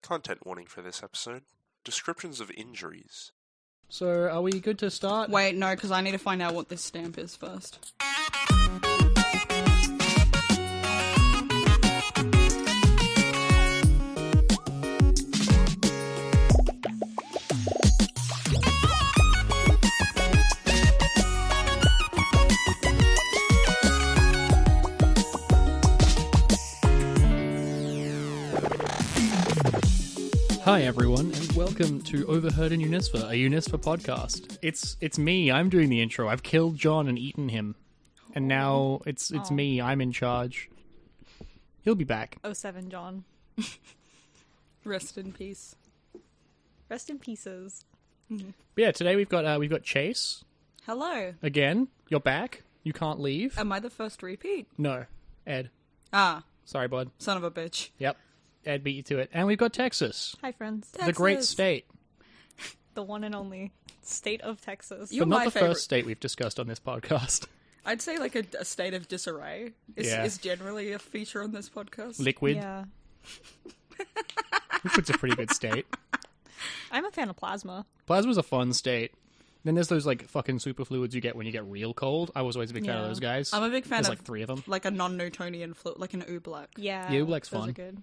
Content warning for this episode. Descriptions of injuries. So, are we good to start? Wait, no, because I need to find out what this stamp is first. Hi everyone, and welcome to Overheard and UniSFA, a UniSFA podcast. It's me, I'm doing the intro. I've killed John and eaten him. And now it's me, I'm in charge. He'll be back. 07 John. Rest in peace. Rest in pieces. But yeah, today we've got Chase. Hello. Again. You're back. You can't leave. Am I the first repeat? No. Ed. Ah, Sorry, bud. son of a bitch. Yep. Ed beat you to it. And we've got Texas. Hi, friends. The great Texas. state. The one and only state of Texas. You're but not my the favorite. first state we've discussed on this podcast. I'd say like a state of disarray is generally a feature on this podcast. Liquid. Yeah. Liquid's a pretty good state. I'm a fan of plasma. Plasma's a fun state. Then there's those like fucking superfluids you get when you get real cold. I was always a big fan of Yeah. those guys. I'm a big fan There's of like 3 of them. like a non-Newtonian fluid, like an oobleck. Yeah. Yeah, Oobleck's those fun. are good.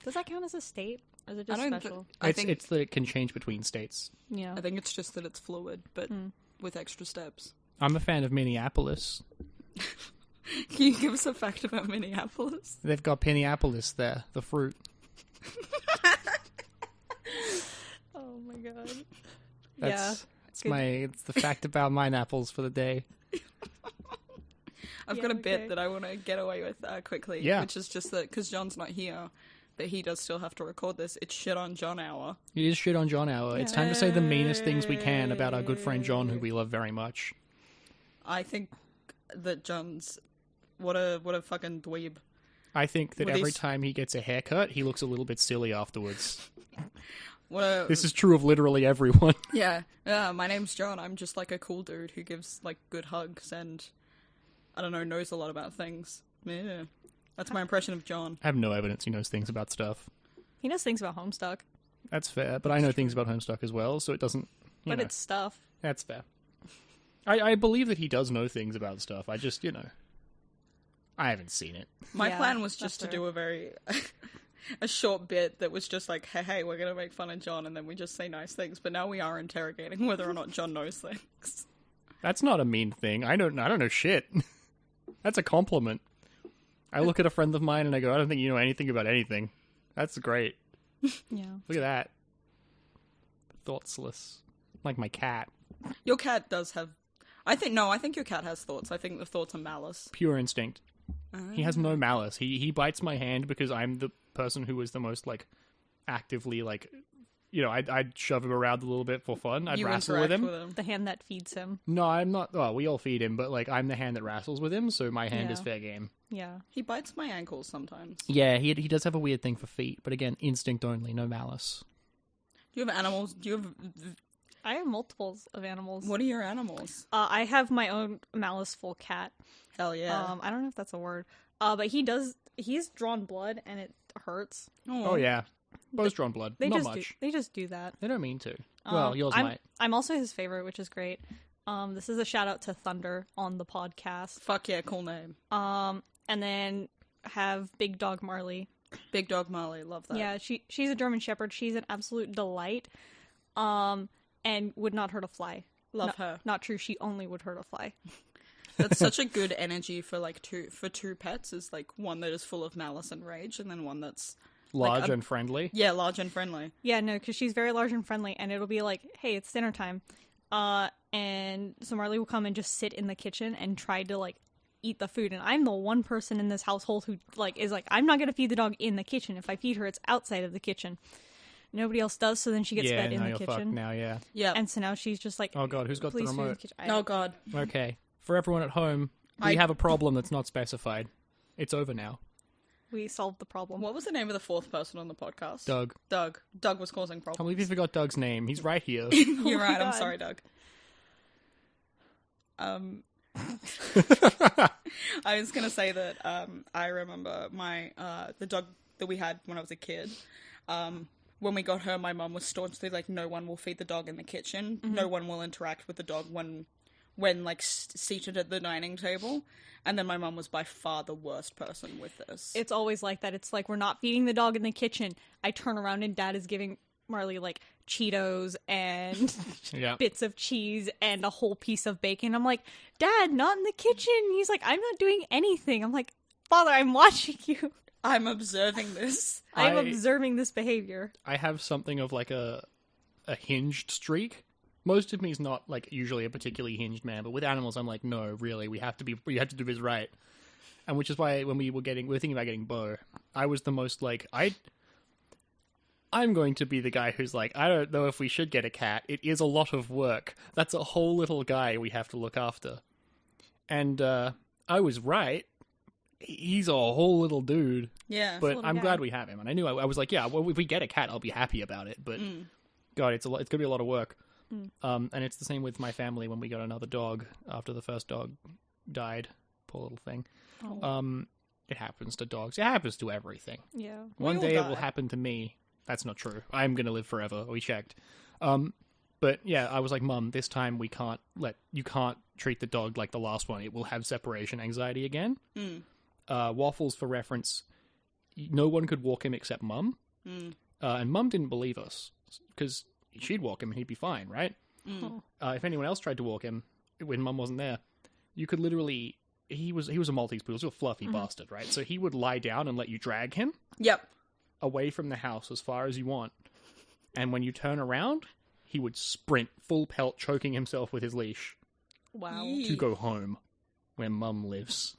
Does that count as a state? Or is it I just don't. special? I It's think that it can change between states. Yeah. I think it's just that it's fluid, but with extra steps. I'm a fan of Minneapolis. Can you give us a fact about Minneapolis? They've got Penneapolis there, the fruit. Oh my god. That's good. it's the fact about mine apples for the day. I've Yeah, got a bit okay. that I want to get away with quickly, Yeah. which is just that because John's not here, but he does still have to record this. It's shit on John hour. It is shit on John hour. It's time to say the meanest things we can about our good friend John, who we love very much. I think that John's what a fucking dweeb. I think that Well, every these- time he gets a haircut, he looks a little bit silly afterwards. What a This is true of literally everyone. yeah. My name's John. I'm just like a cool dude who gives like good hugs and I don't know, knows a lot about things. Yeah, that's my impression of John. I have no evidence he knows things about stuff. He knows things about Homestuck. That's fair, but I know things about Homestuck as well, so it doesn't... But it's stuff. That's fair. I believe that he does know things about stuff. I just, I haven't seen it. My Yeah, plan was that's just to fair. do a very a short bit that was just like, hey, we're gonna make fun of John, and then we just say nice things. But now we are interrogating whether or not John knows things. That's not a mean thing. I don't know shit. That's a compliment. I look at a friend of mine and I go, I don't think you know anything about anything. That's great. Yeah. Look at that. Thoughtsless. Like my cat. Your cat does have. I think your cat has thoughts. I think the thoughts are malice. Pure instinct. He has no malice. He bites my hand because I'm the person who is the most, like, actively, like, I'd shove him around a little bit for fun. I'd You wrestle with interact him. The hand that feeds him. No, I'm not. Well, we all feed him, but, like, I'm the hand that wrestles with him, so my hand is Yeah. fair game. Yeah. He bites my ankles sometimes. Yeah, he does have a weird thing for feet, but again, instinct only, no malice. Do you have animals? Do you have? I have multiples of animals. What are your animals? I have my own maliceful cat. Hell yeah. I don't know if that's a word. But he's drawn blood and it hurts. Oh, yeah. Bo's drawn blood. They Not just much. they just do that. They don't mean to. Well, yours might. I'm also his favorite, which is great. This is a shout out to Thunder on the podcast. Fuck yeah, cool name. And then have Big Dog Marley. Big Dog Marley, love that. Yeah, she's a German Shepherd. She's an absolute delight. And would not hurt a fly. Love her. Not true. She only would hurt a fly. That's such a good energy for like two pets. Is like one that is full of malice and rage, and then one that's Large like and friendly. large and friendly. Yeah, no, because she's very large and friendly, and it'll be like, hey, it's dinner time. And so Marley will come and just sit in the kitchen and try to, like, eat the food. And I'm the one person in this household who, like, is like, I'm not going to feed the dog in the kitchen. If I feed her, it's outside of the kitchen. Nobody else does, so then she gets fed in the you're fucked kitchen. now, yeah. Yeah. And so now she's just like, Oh, God, who's got the please feed remote? kitchen. Oh god. Okay. For everyone at home, we have a problem that's not specified. It's over now. We solved the problem. What was the name of the fourth person on the podcast? Doug. Doug was causing I problems. can't believe you forgot Doug's name. He's right here. You're right. I'm God. sorry, Doug. I was gonna say that I remember my the dog that we had when I was a kid. when we got her, my mum was staunchly like, no one will feed the dog in the kitchen. No one will interact with the dog when like seated at the dining table. And then my mum was by far the worst person with this. It's always like that. It's like, we're not feeding the dog in the kitchen. I turn around and Dad is giving Marley like Cheetos and Yeah. bits of cheese and a whole piece of bacon. I'm like, Dad, not in the kitchen. He's like, I'm not doing anything. I'm like, Father, I'm watching you. I'm observing this. I'm observing this behavior. I have something of like a hinged streak. Most of me's not like usually a particularly hinged man, but with animals, I'm like, no, really, we have to do this right. And which is why when we were thinking about getting Bo, I was the most like, I'm going to be the guy who's like, I don't know if we should get a cat. It is a lot of work. That's a whole little guy we have to look after. And I was right. He's a whole little dude. Yeah. But little I'm guy. glad we have him. And I knew I was like, yeah, well, if we get a cat, I'll be happy about it. But God, it's going to be a lot of work. And it's the same with my family when we got another dog after the first dog died. Poor little thing. Oh. It happens to dogs. It happens to everything. Yeah. One all day it die. will happen to me. That's not true. I'm going to live forever. We checked. But yeah, I was like, Mum, this time you can't treat the dog like the last one. It will have separation anxiety again. Waffles, for reference, no one could walk him except Mum. And Mum didn't believe us because she'd walk him and he'd be fine, right? If anyone else tried to walk him when Mum wasn't there, you could literally... He was a Maltese poodle, so a fluffy bastard, right? So he would lie down and let you drag him Yep. away from the house as far as you want. And when you turn around, he would sprint full pelt, choking himself with his leash Wow. to go home where Mum lives.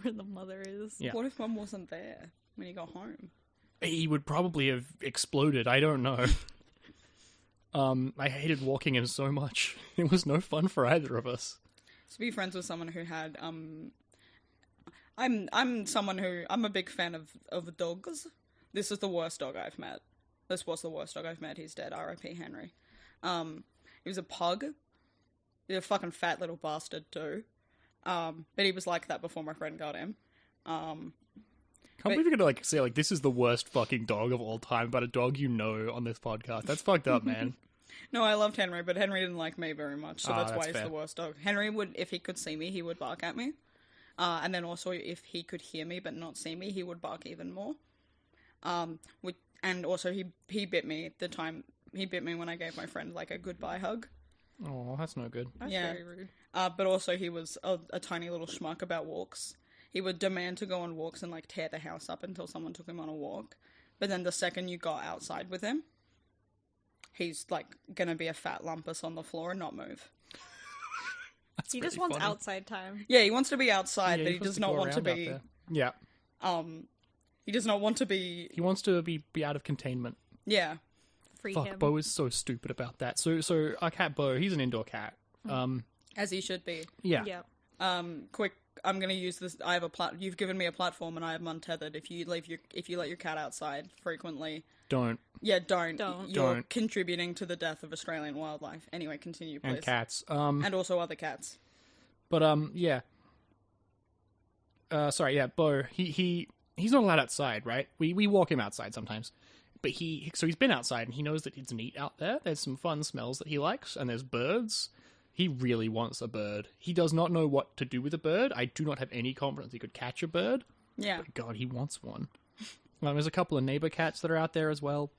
Where the mother is. Yeah. What if Mum wasn't there when you got home? He would probably have exploded. I don't know. I hated walking him so much. It was no fun for either of us. To be friends with someone who had I'm a big fan of dogs. This is the worst dog I've met. This was the worst dog I've met. He's dead. R.I.P. Henry. He was a pug. He's a fucking fat little bastard too. But he was like that before my friend got him. Can't believe you're gonna say this is the worst fucking dog of all time about a dog you know on this podcast. That's fucked up, man. No, I loved Henry, but Henry didn't like me very much, so that's why that's he's fair. the worst dog. Henry would, if he could see me, he would bark at me. And then also, if he could hear me but not see me, he would bark even more. And also, he bit me he bit me when I gave my friend, a goodbye hug. Oh, that's no good. That's Yeah. very rude. But also, he was a tiny little schmuck about walks. He would demand to go on walks and, tear the house up until someone took him on a walk. But then the second you got outside with him, he's, gonna be a fat lumpus on the floor and not move. That's He just really wants funny. outside time. Yeah, he wants to be outside, Yeah, but he wants does to not go want to around out be... there. Yeah. He does not want to be... He wants to be out of containment. Yeah. Free Fuck, him. Bo is so stupid about that. So our cat Bo, he's an indoor cat. As he should be. Yeah. Yeah. Quick, I'm going to use this. I have you've given me a platform and I am untethered. If you let your cat outside frequently... Don't. Yeah, don't. Don't. You're Don't. contributing to the death of Australian wildlife. Anyway, continue, please. And cats. And also other cats. But yeah. Sorry, yeah, Bo, he's not allowed outside, right? We walk him outside sometimes. But so he's been outside and he knows that it's neat out there. There's some fun smells that he likes and there's birds. He really wants a bird. He does not know what to do with a bird. I do not have any confidence he could catch a bird. Yeah. But God, he wants one. There's a couple of neighbor cats that are out there as well.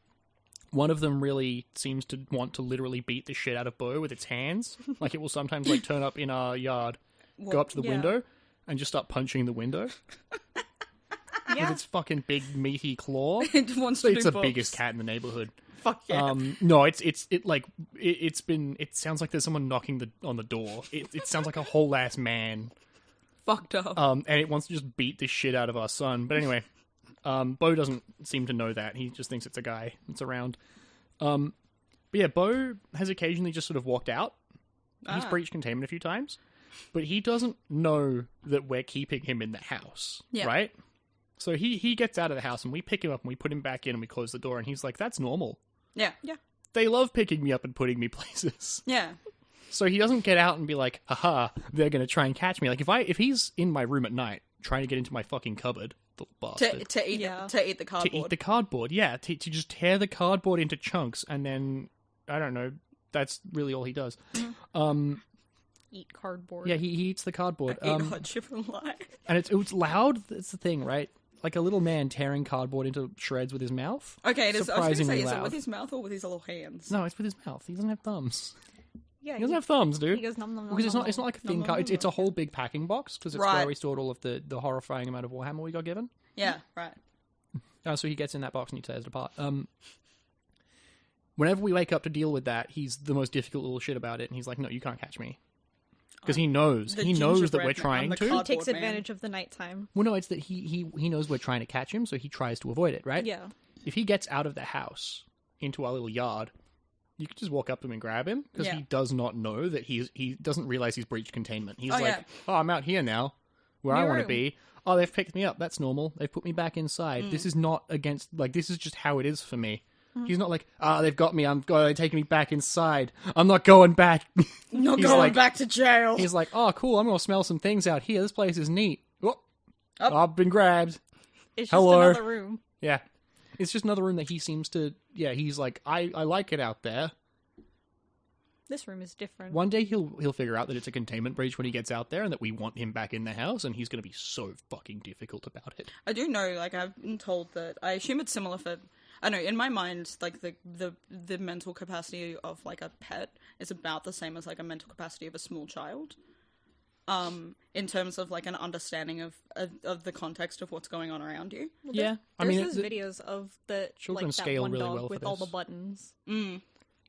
One of them really seems to want to literally beat the shit out of Bo with its hands. It will sometimes turn up in our yard, go up to the yeah. window, and just start punching the window with Yeah. its fucking big meaty claw. It wants to It's do the both. biggest cat in the neighborhood. Fuck yeah. No, it sounds like there's someone knocking on the door. It sounds like a whole ass man. Fucked up. And it wants to just beat the shit out of our son. But anyway, Bo doesn't seem to know that. He just thinks it's a guy that's around. But yeah, Bo has occasionally just sort of walked out. He's breached containment a few times. But he doesn't know that we're keeping him in the house. Yeah. Right? So he gets out of the house and we pick him up and we put him back in and we close the door and he's like, that's normal. Yeah. They love picking me up and putting me places. Yeah. So he doesn't get out and be like, haha, they're going to try and catch me. If he's in my room at night trying to get into my fucking cupboard, little bastard. To eat Yeah. to eat the To cardboard. eat the cardboard, yeah. To just tear the cardboard into chunks, and then, I don't know, that's really all he does. Eat cardboard. Yeah, he eats the cardboard. Eat hot chip and lye. And it's loud, that's the thing, right? Like a little man tearing cardboard into shreds with his mouth. Okay, I was going to Surprisingly say, is it loud. with his mouth or with his little hands? No, it's with his mouth. He doesn't have thumbs. Yeah, He doesn't have thumbs, dude. He goes nom nom nom. Because nom, it's not like a thin nom, card. nom, It's a whole big packing box because it's Right. where we stored all of the horrifying amount of Warhammer we got given. Yeah, right. So he gets in that box and he tears it apart. Whenever we wake up to deal with that, he's the most difficult little shit about it, and he's like, "No, you can't catch me," because he knows The that we're gingerbread man, trying the to. He cardboard takes man. advantage of the nighttime. Well, no, it's that he knows we're trying to catch him, so he tries to avoid it, right? Yeah. If he gets out of the house into our little yard, you can just walk up to him and grab him because Yeah. he does not know that he doesn't realize he's breached containment. He's Oh, like, yeah. "Oh, I'm out here now, where I New want to room." be. Oh, they've picked me up. That's normal. They've put me back inside. This is not against this is just how it is for me." He's not like, they've got me. They're taking me back inside. I'm not going back. Not He's going like- back to jail. He's like, oh, cool. I'm gonna smell some things out here. This place is neat. Oh, Up. I've been grabbed. It's just Hello. another room. Yeah. It's just another room that he seems to, he's like, I like it out there. This room is different. One day he'll figure out that it's a containment breach when he gets out there and that we want him back in the house, and he's going to be so fucking difficult about it. I do know, like, I've been told that, I assume it's similar for, I don't know, in my mind, like, the mental capacity of, like, a pet is about the same as, like, a mental capacity of a small child. In terms of, like, an understanding of the context of what's going on around you. Yeah. I There's mean, those videos of the children like that scale one really dog well for with all the this. buttons.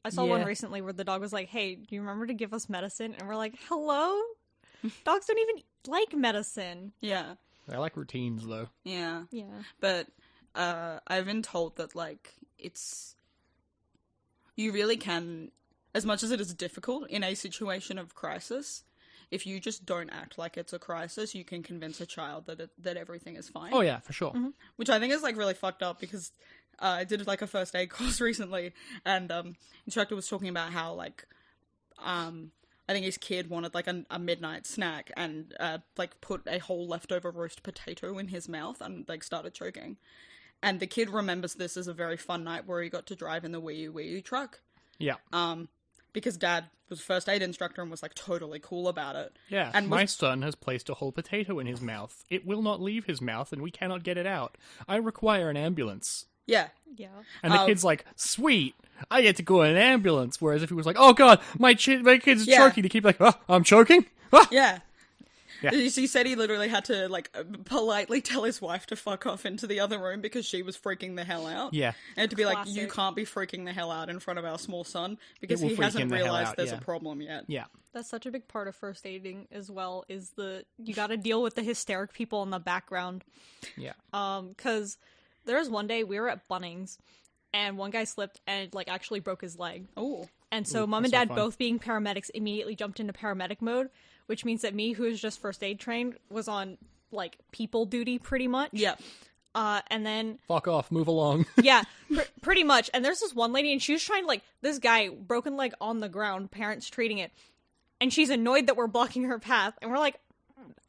I saw one Yeah. recently where the dog was like, "Hey, do you remember to give us medicine?" And we're like, "Hello." Dogs don't even like medicine. Yeah. I like routines, though. Yeah. Yeah. But I've been told that, like, you really can, as much as it is difficult in a situation of crisis, if you just don't act like it's a crisis, you can convince a child that everything is fine. Oh, yeah, for sure. Which I think is, like, really fucked up because I did, like, a first aid course recently, and instructor was talking about how, like, I think his kid wanted, like, a midnight snack and, like, put a whole leftover roast potato in his mouth and, like, started choking. And the kid remembers this as a very fun night where he got to drive in the Wii U truck. Yeah. Because Dad was a first aid instructor and was, like, totally cool about it. Yeah, And my son has placed a whole potato in his mouth. It will not leave his mouth, and we cannot get it out. I require an ambulance. Yeah. Yeah. And the kid's like, sweet, I get to go in an ambulance. Whereas if he was like, oh god, my kid's Yeah. choking, to keep like, oh, I'm choking? Ah! Yeah. Yeah. He said he literally had to, like, politely tell his wife to fuck off into the other room because she was freaking the hell out. Yeah. And to be like, you Classic. can't be freaking the hell out in front of our small son because It will he freak hasn't him the hell realized out, there's yeah. a problem yet. Yeah. That's such a big part of first aiding as well, is you gotta deal with the hysteric people in the background. Yeah. Cause there was one day we were at Bunnings and one guy slipped and, like, actually broke his leg. Oh. And so Ooh, mom and that's dad, not fun. both being paramedics, immediately jumped into paramedic mode, which means that me, who is just first aid trained, was on, like, people duty pretty much. Yeah. And then, Fuck off, move along. yeah, pretty much. And there's this one lady, and she was trying to, like, this guy, broken leg on the ground, parents treating it. And she's annoyed that we're blocking her path. And we're like,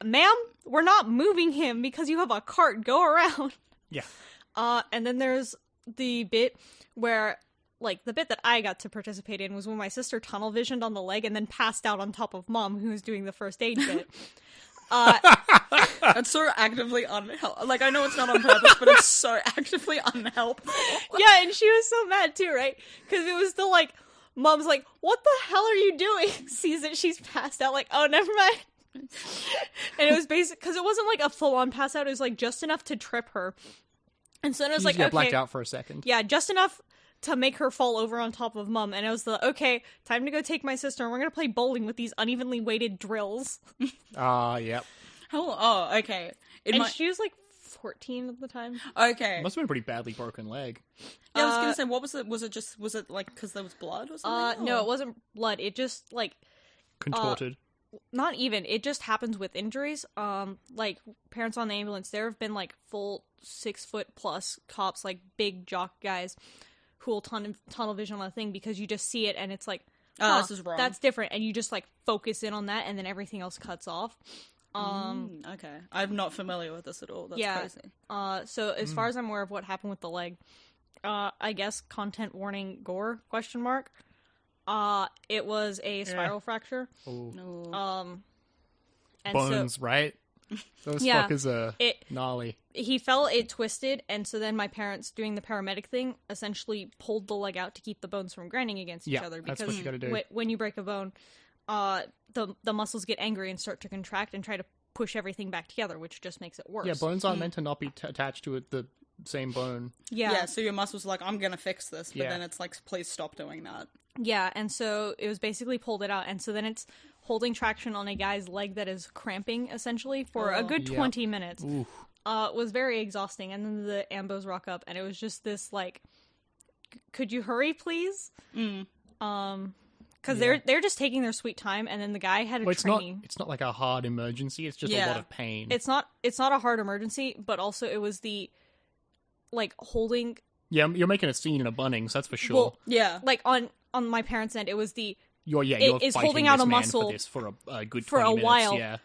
ma'am, we're not moving him because you have a cart. Go around. Yeah. And then there's the bit where, like, the bit that I got to participate in was when my sister tunnel visioned on the leg and then passed out on top of mom, who was doing the first aid bit. That's so actively unhelpful. Like, I know it's not on purpose, but it's so actively unhelpful. Yeah, and she was so mad too, right? Because it was still like, mom's like, what the hell are you doing? Sees that she's passed out, like, oh, never mind. And it was basic, because it wasn't like a full-on pass out, it was like just enough to trip her. And so then it was You like, just get okay, blacked out for a second. yeah, just enough to make her fall over on top of mom. And it was okay, time to go take my sister, and we're gonna play bowling with these unevenly weighted drills. Yep. Oh, okay. And she was like 14 at the time. Okay. Must have been a pretty badly broken leg. Yeah, I was gonna say, what was it? Was it like because there was blood or something? No, it wasn't blood. It just, like, Contorted. not even. It just happens with injuries. Like, parents on the ambulance, there have been, like, full 6-foot-plus cops, like, big jock guys who will tunnel vision on a thing because you just see it and it's like, Oh, this is wrong. that's different. And you just, like, focus in on that and then everything else cuts off. Okay. I'm not familiar with this at all. That's Yeah. crazy. So as far as I'm aware of what happened with the leg, I guess content warning gore question mark. It was a spiral fracture. Ooh. And Bones, right? Those Yeah, fuckers are it- gnarly. he fell, it twisted, and so then my parents, doing the paramedic thing, essentially pulled the leg out to keep the bones from grinding against each Yeah, other. that's Because what you gotta do. when you break a bone, the muscles get angry and start to contract and try to push everything back together, which just makes it worse. Yeah, bones aren't meant to not be attached to the same bone. Yeah, so your muscles are like, I'm gonna fix this, but Yeah. then it's like, please stop doing that. Yeah, and so it was basically pulled it out, and so then it's holding traction on a guy's leg that is cramping, essentially, for a good Yeah. 20 minutes. Ooh. It was very exhausting, and then the ambos rock up, and it was just this, like, could you hurry, please? Because they're just taking their sweet time, and then the guy had a Well, training. it's not like a hard emergency. It's just a lot Yeah. of pain. It's not a hard emergency, but also it was the, like, holding, Yeah, you're making a scene in a Bunnings, that's for sure. well, Yeah. like, on my parents' end, it was the, you're it's fighting holding out this a man muscle for this for a good for 20 a minutes. while. Yeah.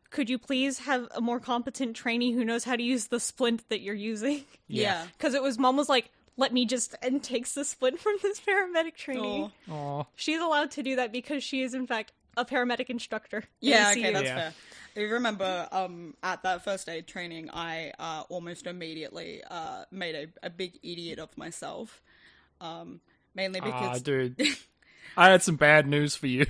could you please have a more competent trainee who knows how to use the splint that you're using? Yeah. Because mom was like, let me just, and takes the splint from this paramedic trainee. Oh. Aw. She's allowed to do that because she is, in fact, a paramedic instructor. Yeah, at okay, ECU. that's Yeah. fair. I remember at that first aid training, I almost immediately made a big idiot of myself. Mainly because... Dude. I had some bad news for you.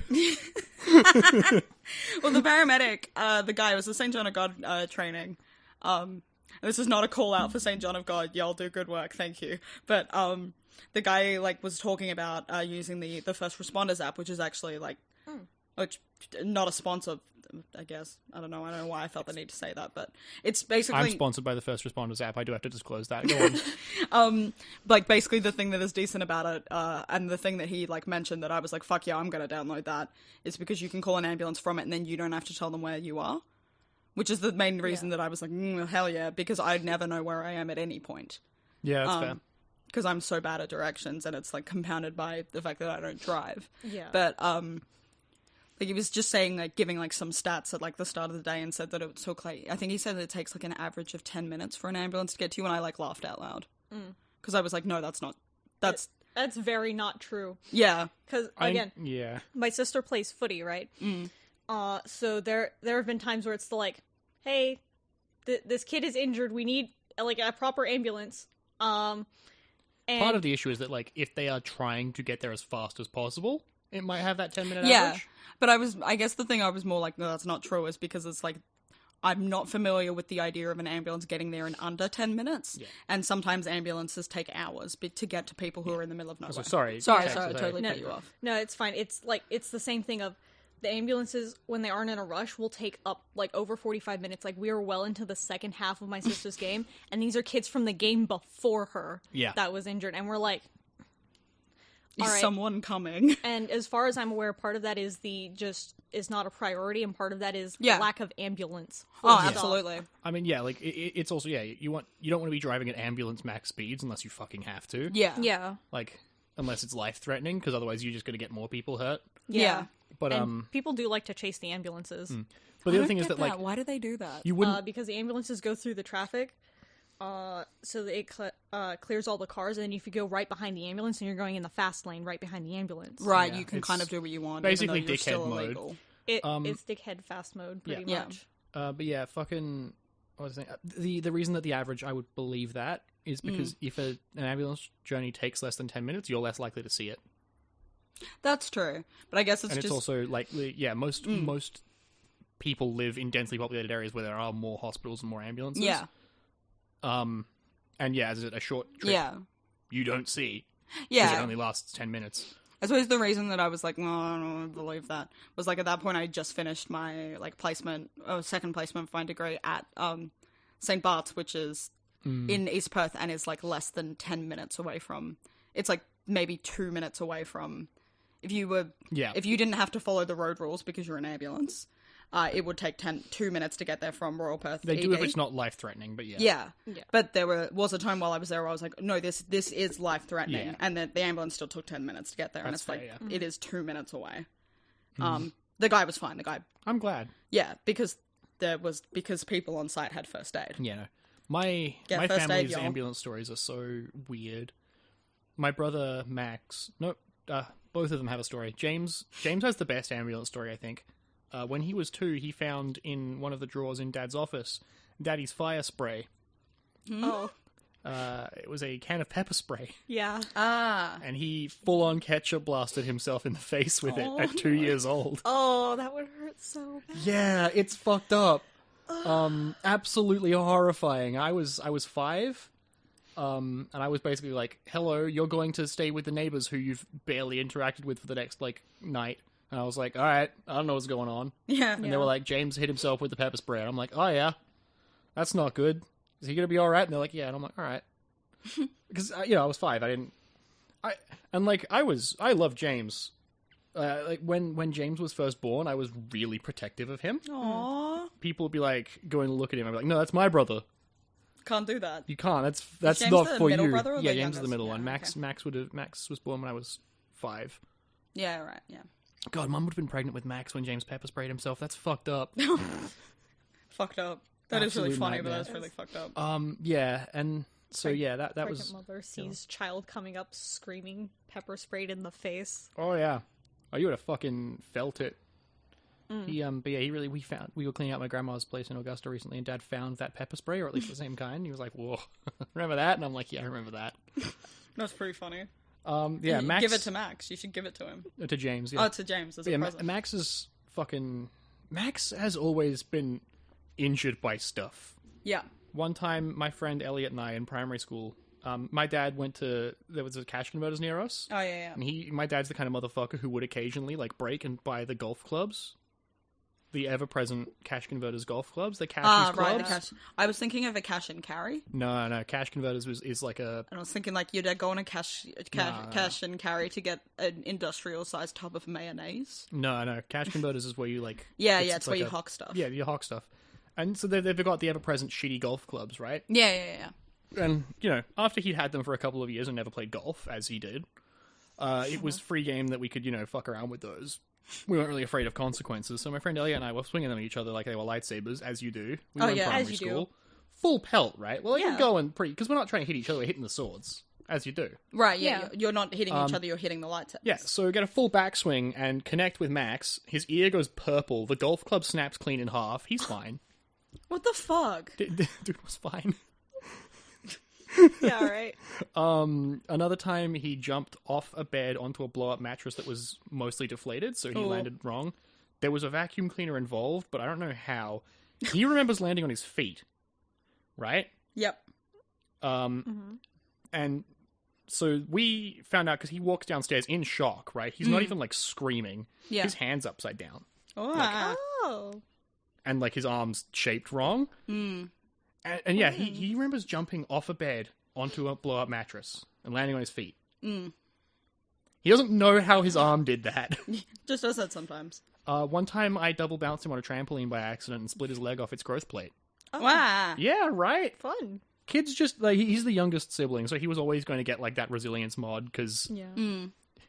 Well, the paramedic, the guy, was the St. John of God training. This is not a call out for St. John of God. Y'all do good work, thank you. But the guy was talking about using the first responders app, which is actually which not a sponsor, I guess. I don't know why I felt the need to say that, but it's basically... I'm sponsored by the First Responders app. I do have to disclose that. Go on. basically the thing that is decent about it, and the thing that he mentioned that I was like, fuck yeah, I'm gonna download that, is because you can call an ambulance from it and then you don't have to tell them where you are, which is the main reason that I was like, hell yeah, because I'd never know where I am at any point, Yeah, that's fair. because I'm so bad at directions, and it's compounded by the fact that I don't drive. Yeah. But he was just saying, giving some stats at the start of the day, and said that it took I think he said that it takes an average of 10 minutes for an ambulance to get to you, and I laughed out loud. Because I was like, no, that's not, that's, That's very not true. yeah. Because, again, Yeah. my sister plays footy, right? So there have been times where it's hey, this kid is injured, we need, a proper ambulance. And Part of the issue is that, if they are trying to get there as fast as possible, it might have that 10-minute Yeah. average. But I guess the thing I was more like, no, that's not true, is because it's I'm not familiar with the idea of an ambulance getting there in under 10 minutes. Yeah. And sometimes ambulances take hours to get to people who are in the middle of nowhere. So sorry. Sorry, Okay, I so totally No, cut you off. No, it's fine. It's it's the same thing of the ambulances, when they aren't in a rush, will take up over 45 minutes. We are well into the second half of my sister's game, and these are kids from the game before her that was injured, and we're like, all Is right. someone coming? And as far as I'm aware, part of that is is not a priority, and part of that is Yeah. lack of ambulance. Oh, Full stop. absolutely. I mean, yeah, it's also, you don't want to be driving at ambulance max speeds unless you fucking have to. Yeah. Yeah. Unless it's life-threatening, because otherwise you're just going to get more people hurt. Yeah. But, And people do like to chase the ambulances. but the other thing is that, why do they do that? you wouldn't... Because the ambulances go through the traffic, so that it clears all the cars, and then if you go right behind the ambulance, and you're going in the fast lane right behind the ambulance. Right, Yeah, you can it's kind of do what you want, basically even though you're still dickhead mode. illegal. It's dickhead fast mode, pretty Yeah. much. but yeah, fucking... What was I saying? The reason that the average, I would believe that, is because if an ambulance journey takes less than 10 minutes, you're less likely to see it. That's true. But I guess it's And just... it's also, most people live in densely populated areas where there are more hospitals and more ambulances. Yeah. And yeah, as a short trip, Yeah. you don't see. Because Yeah. it only lasts 10 minutes. I suppose the reason that I was like, no, I don't believe that, was at that point I just finished my second placement for my degree at St. Bart's, which is in East Perth, and is less than 10 minutes away from. It's maybe 2 minutes away from. If you didn't have to follow the road rules because you're an ambulance, it would take 2 minutes to get there from Royal Perth. They do ED. if it's not life-threatening, but yeah. Yeah. But there was a time while I was there where I was like, no, this is life-threatening. Yeah. And the ambulance still took 10 minutes to get there. That's and it's fair, it is 2 minutes away. The guy was fine. I'm glad. Yeah, because there was because people on site had first aid. Yeah, no. My Get first aid, family's y'all. ambulance stories are so weird. My brother Max, both of them have a story. James has the best ambulance story, I think. When he was 2, he found in one of the drawers in Dad's office Daddy's fire spray. Oh, It was a can of pepper spray, yeah. and he full-on ketchup blasted himself in the face with it at 2 years old. Oh, that would hurt so bad. Yeah, it's fucked up. Absolutely horrifying. I was 5, and I was basically like, "Hello, you're going to stay with the neighbors who you've barely interacted with for the next night." And I was like, "All right, I don't know what's going on." Yeah. And they were like, "James hit himself with the pepper spray." And I'm like, "Oh yeah, that's not good. Is he gonna be all right?" And they're like, "Yeah." And I'm like, "All right," because I was 5. I love James. When James was first born, I was really protective of him. Aww. People would be like going to look at him. I'd be like, "No, that's my brother. Can't do that. You can't. That's James not the for middle you." brother or Yeah, the James is the youngest? middle Yeah, one. okay. Max was born when I was 5. Yeah, right, yeah. God, Mum would have been pregnant with Max when James pepper sprayed himself. That's fucked up. Fucked up. That is really Absolute funny, nightmare. but that's really fucked up. Yeah, and so yeah, that Pregnant was. mother sees child coming up screaming, pepper sprayed in the face. Oh yeah. Oh, you would have fucking felt it. He but yeah, we were cleaning out my grandma's place in Augusta recently, and Dad found that pepper spray, or at least the same kind. He was like, "Whoa, remember that?" And I'm like, "Yeah, I remember that." That's pretty funny. Yeah, Max. Give it to Max. You should give it to him. To James. Yeah. Oh, to James as a Yeah, present. Max has always been injured by stuff. Yeah. One time, my friend Elliot and I in primary school, my dad there was a cash converters near us, Oh, yeah, and my dad's the kind of motherfucker who would occasionally break and buy the golf clubs, the ever-present cash converters golf clubs, the cashies clubs. Right, the cash. I was thinking of a cash and carry, No, cash converters is like a and I was thinking you'd go on a cash and carry to get an industrial-sized tub of mayonnaise. no cash converters is where you It's where you hawk stuff. Yeah, you hawk stuff, and so they've got the ever-present shitty golf clubs, right? Yeah. And, after he'd had them for a couple of years and never played golf, as he did, it was free game that we could, fuck around with those. We weren't really afraid of consequences. So my friend Elliot and I were swinging them at each other like they were lightsabers, as you do. We were in primary as you do. school. Full pelt, right? Well, Yeah. you're going because we're not trying to hit each other, we're hitting the swords, as you do. Right, Yeah. You're not hitting each other, you're hitting the light tips. Yeah, so we get a full backswing and connect with Max. His ear goes purple. The golf club snaps clean in half. He's fine. What the fuck? Dude was fine. Yeah, right. Another time he jumped off a bed onto a blow-up mattress that was mostly deflated, so he landed wrong. There was a vacuum cleaner involved, but I don't know how. He remembers landing on his feet, right? Yep. And so we found out because he walks downstairs in shock, right? He's not even screaming. Yeah. His hand's upside down. Oh. Oh. And his arms shaped wrong. And yeah, he remembers jumping off a bed onto a blow-up mattress and landing on his feet. He doesn't know how his arm did that. Just does that sometimes. One time I double bounced him on a trampoline by accident and split his leg off its growth plate. Wow. Yeah, right? Fun. Kids just, he's the youngest sibling, so he was always going to get, that resilience mod, because Yeah.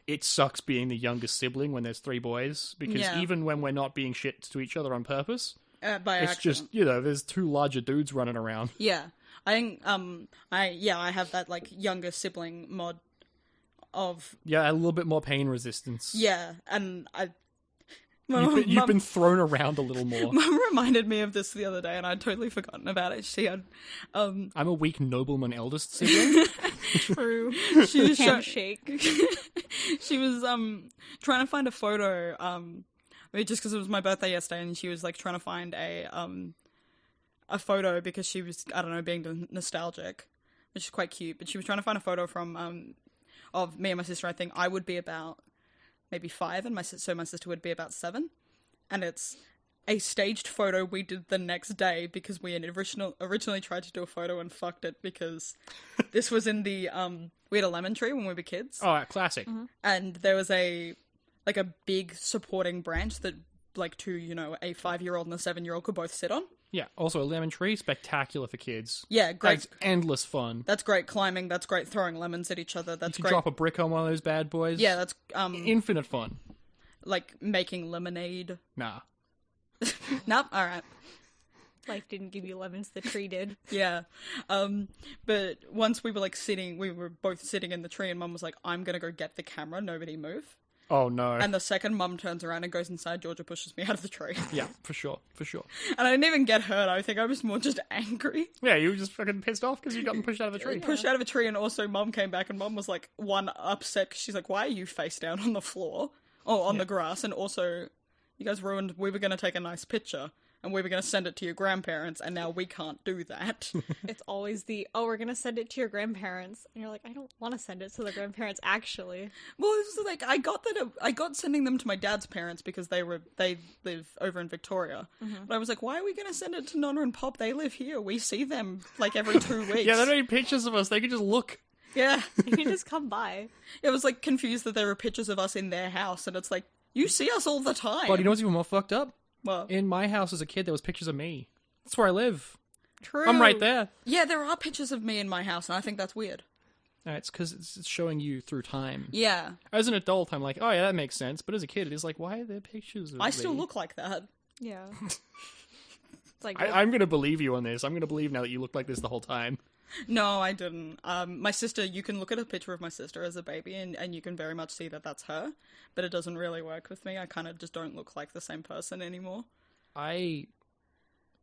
it sucks being the youngest sibling when there's 3 boys, because Yeah. even when we're not being shit to each other on purpose, By it's accident. just, there's 2 larger dudes running around. Yeah. I think, I have that, younger sibling mod of, Yeah, a little bit more pain resistance. yeah, and You've been thrown around a little more. Mum reminded me of this the other day, and I'd totally forgotten about it. She had, I'm a weak nobleman eldest sibling. True. she was Handshake. she was trying to find a photo just because it was my birthday yesterday, and she was trying to find a photo because she was, I don't know, being nostalgic, which is quite cute. But she was trying to find a photo from of me and my sister. I think I would be about maybe 5, and my sister would be about 7, and it's a staged photo we did the next day because we had originally tried to do a photo and fucked it because this was in the we had a lemon tree when we were kids. Oh, classic. And there was a big supporting branch that a 5-year-old and a 7-year-old could both sit on. Yeah, also a lemon tree, spectacular for kids. Yeah, great. That's endless fun. That's great climbing. That's great throwing lemons at each other. That's You great. drop a brick on one of those bad boys. Yeah, that's Infinite fun. making lemonade. Nah. Nope. All right. Life didn't give you lemons, the tree did. Yeah. But once we were both sitting in the tree and Mum was like, I'm gonna go get the camera, nobody move. Oh no. And the second Mum turns around and goes inside, Georgia pushes me out of the tree. Yeah, for sure. And I didn't even get hurt, I think I was more just angry. Yeah, you were just fucking pissed off because you got pushed out of a tree. Pushed out of a tree, and also Mum came back and Mum was like, one, upset because she's like, why are you face down on the floor? Oh, on the grass, and also, you guys ruined, we were going to take a nice picture. And we were going to send it to your grandparents, and now we can't do that. It's always we're going to send it to your grandparents. And you're like, I don't want to send it to the grandparents, actually. Well, it was like, I got sending them to my dad's parents because they live over in Victoria. Mm-hmm. But I was like, why are we going to send it to Nonna and Pop? They live here. We see them, like, every 2 weeks. Yeah, they don't need pictures of us. They can just look. Yeah. You can just come by. It was, like, confused that there were pictures of us in their house, and it's like, you see us all the time. But you know what's even more fucked up? Well, in my house as a kid, there was pictures of me. That's where I live. True. I'm right there. Yeah, there are pictures of me in my house, and I think that's weird. It's because it's showing you through time. Yeah. As an adult, I'm like, oh yeah, that makes sense. But as a kid, it is like, why are there pictures of me? I still look like that. Yeah. It's like, I'm going to believe you on this. I'm going to believe now that you look like this the whole time. No, I didn't. My sister, you can look at a picture of my sister as a baby and you can very much see that that's her, but it doesn't really work with me. I kind of just don't look like the same person anymore. I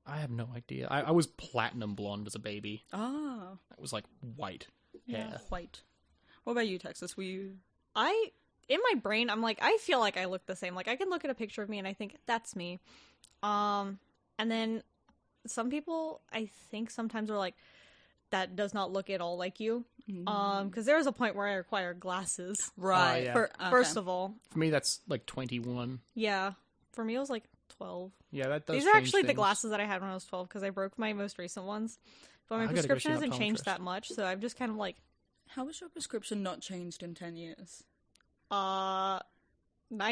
have no idea. I was platinum blonde as a baby. Ah. It was like white hair. White. What about you, Texas? Were you... in my brain, I'm like, I feel like I look the same. Like, I can look at a picture of me and I think, that's me. And then some people, I think sometimes are like, that does not look at all like you. Because there was a point where I required glasses. Right. Yeah. First of all. For me, that's like 21. Yeah. For me, it was like 12. Yeah, that does These are change actually the things. glasses that I had when I was 12, because I broke my most recent ones. But my I gotta go prescription see an hasn't changed optometrist. that much, so I'm just kind of like, How was your prescription not changed in 10 years? 9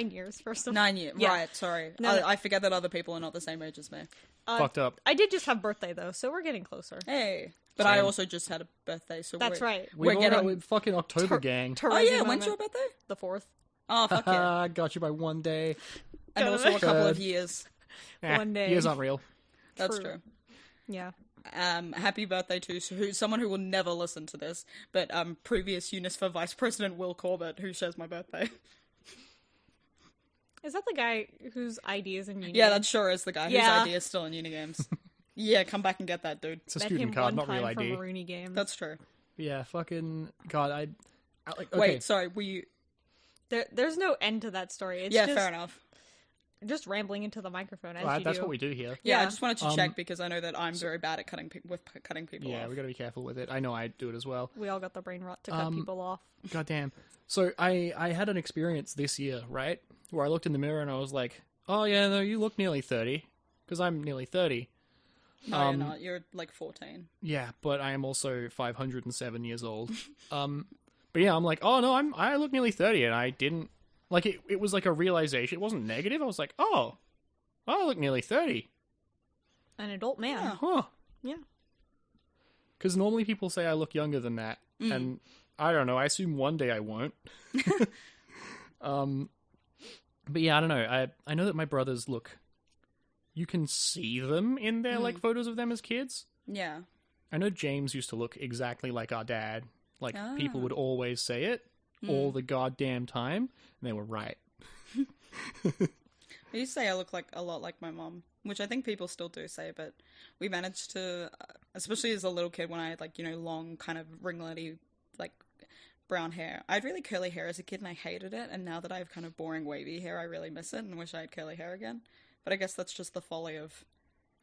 years, first of all. 9 years. Yeah. Right, sorry. No. I forget that other people are not the same age as me. Fucked up. I did just have birthday, though, so we're getting closer. Hey. But I also just had a birthday, so That's right. We're getting... We're fucking October gang. Oh yeah, when's your birthday? The 4th. Oh, fuck yeah. Got you by one day. And also a couple of Good. years. One day. Years aren't real. That's true. Yeah. Happy birthday to someone who will never listen to this, but previous UniSFA Vice President Will Corbett, who shares my birthday. Is that the guy whose ID is in Uni? Yeah, that sure is the guy Yeah. whose ID is still in Unigames. Yeah, come back and get that, dude. It's a Met student him card, one not time real ID. from Rooney Games. That's true. Yeah, fucking God. I like. Okay. Wait, sorry, were you... There's no end to that story. It's Yeah, just, fair enough. just rambling into the microphone as Well, you that's do. what we do here. Yeah, I Yeah. just wanted to check because I know that I'm very bad at cutting people Yeah, off. we gotta be careful with it. I know I do it as well. We all got the brain rot to cut people off. Goddamn. So I had an experience this year, right, where I looked in the mirror and I was like, oh yeah, no, you look nearly 30, because I'm nearly 30. No, you're not. You're like 14. Yeah, but I am also 507 years old. But yeah, I'm like, oh no, I look nearly 30, and I didn't like it. It was like a realization. It wasn't negative. I was like, oh, I look nearly 30. An adult man. Yeah. Huh. Yeah. Because normally people say I look younger than that, and I don't know. I assume one day I won't. But yeah, I don't know. I know that my brothers look. You can see them in their like photos of them as kids. Yeah. I know James used to look exactly like our dad. Like people would always say it all the goddamn time, and they were right. I used to say I look like a lot like my mom, which I think people still do say, but we managed to, especially as a little kid when I had like, long kind of ringlety, like brown hair. I had really curly hair as a kid and I hated it, and now that I have kind of boring wavy hair, I really miss it and wish I had curly hair again. But I guess that's just the folly of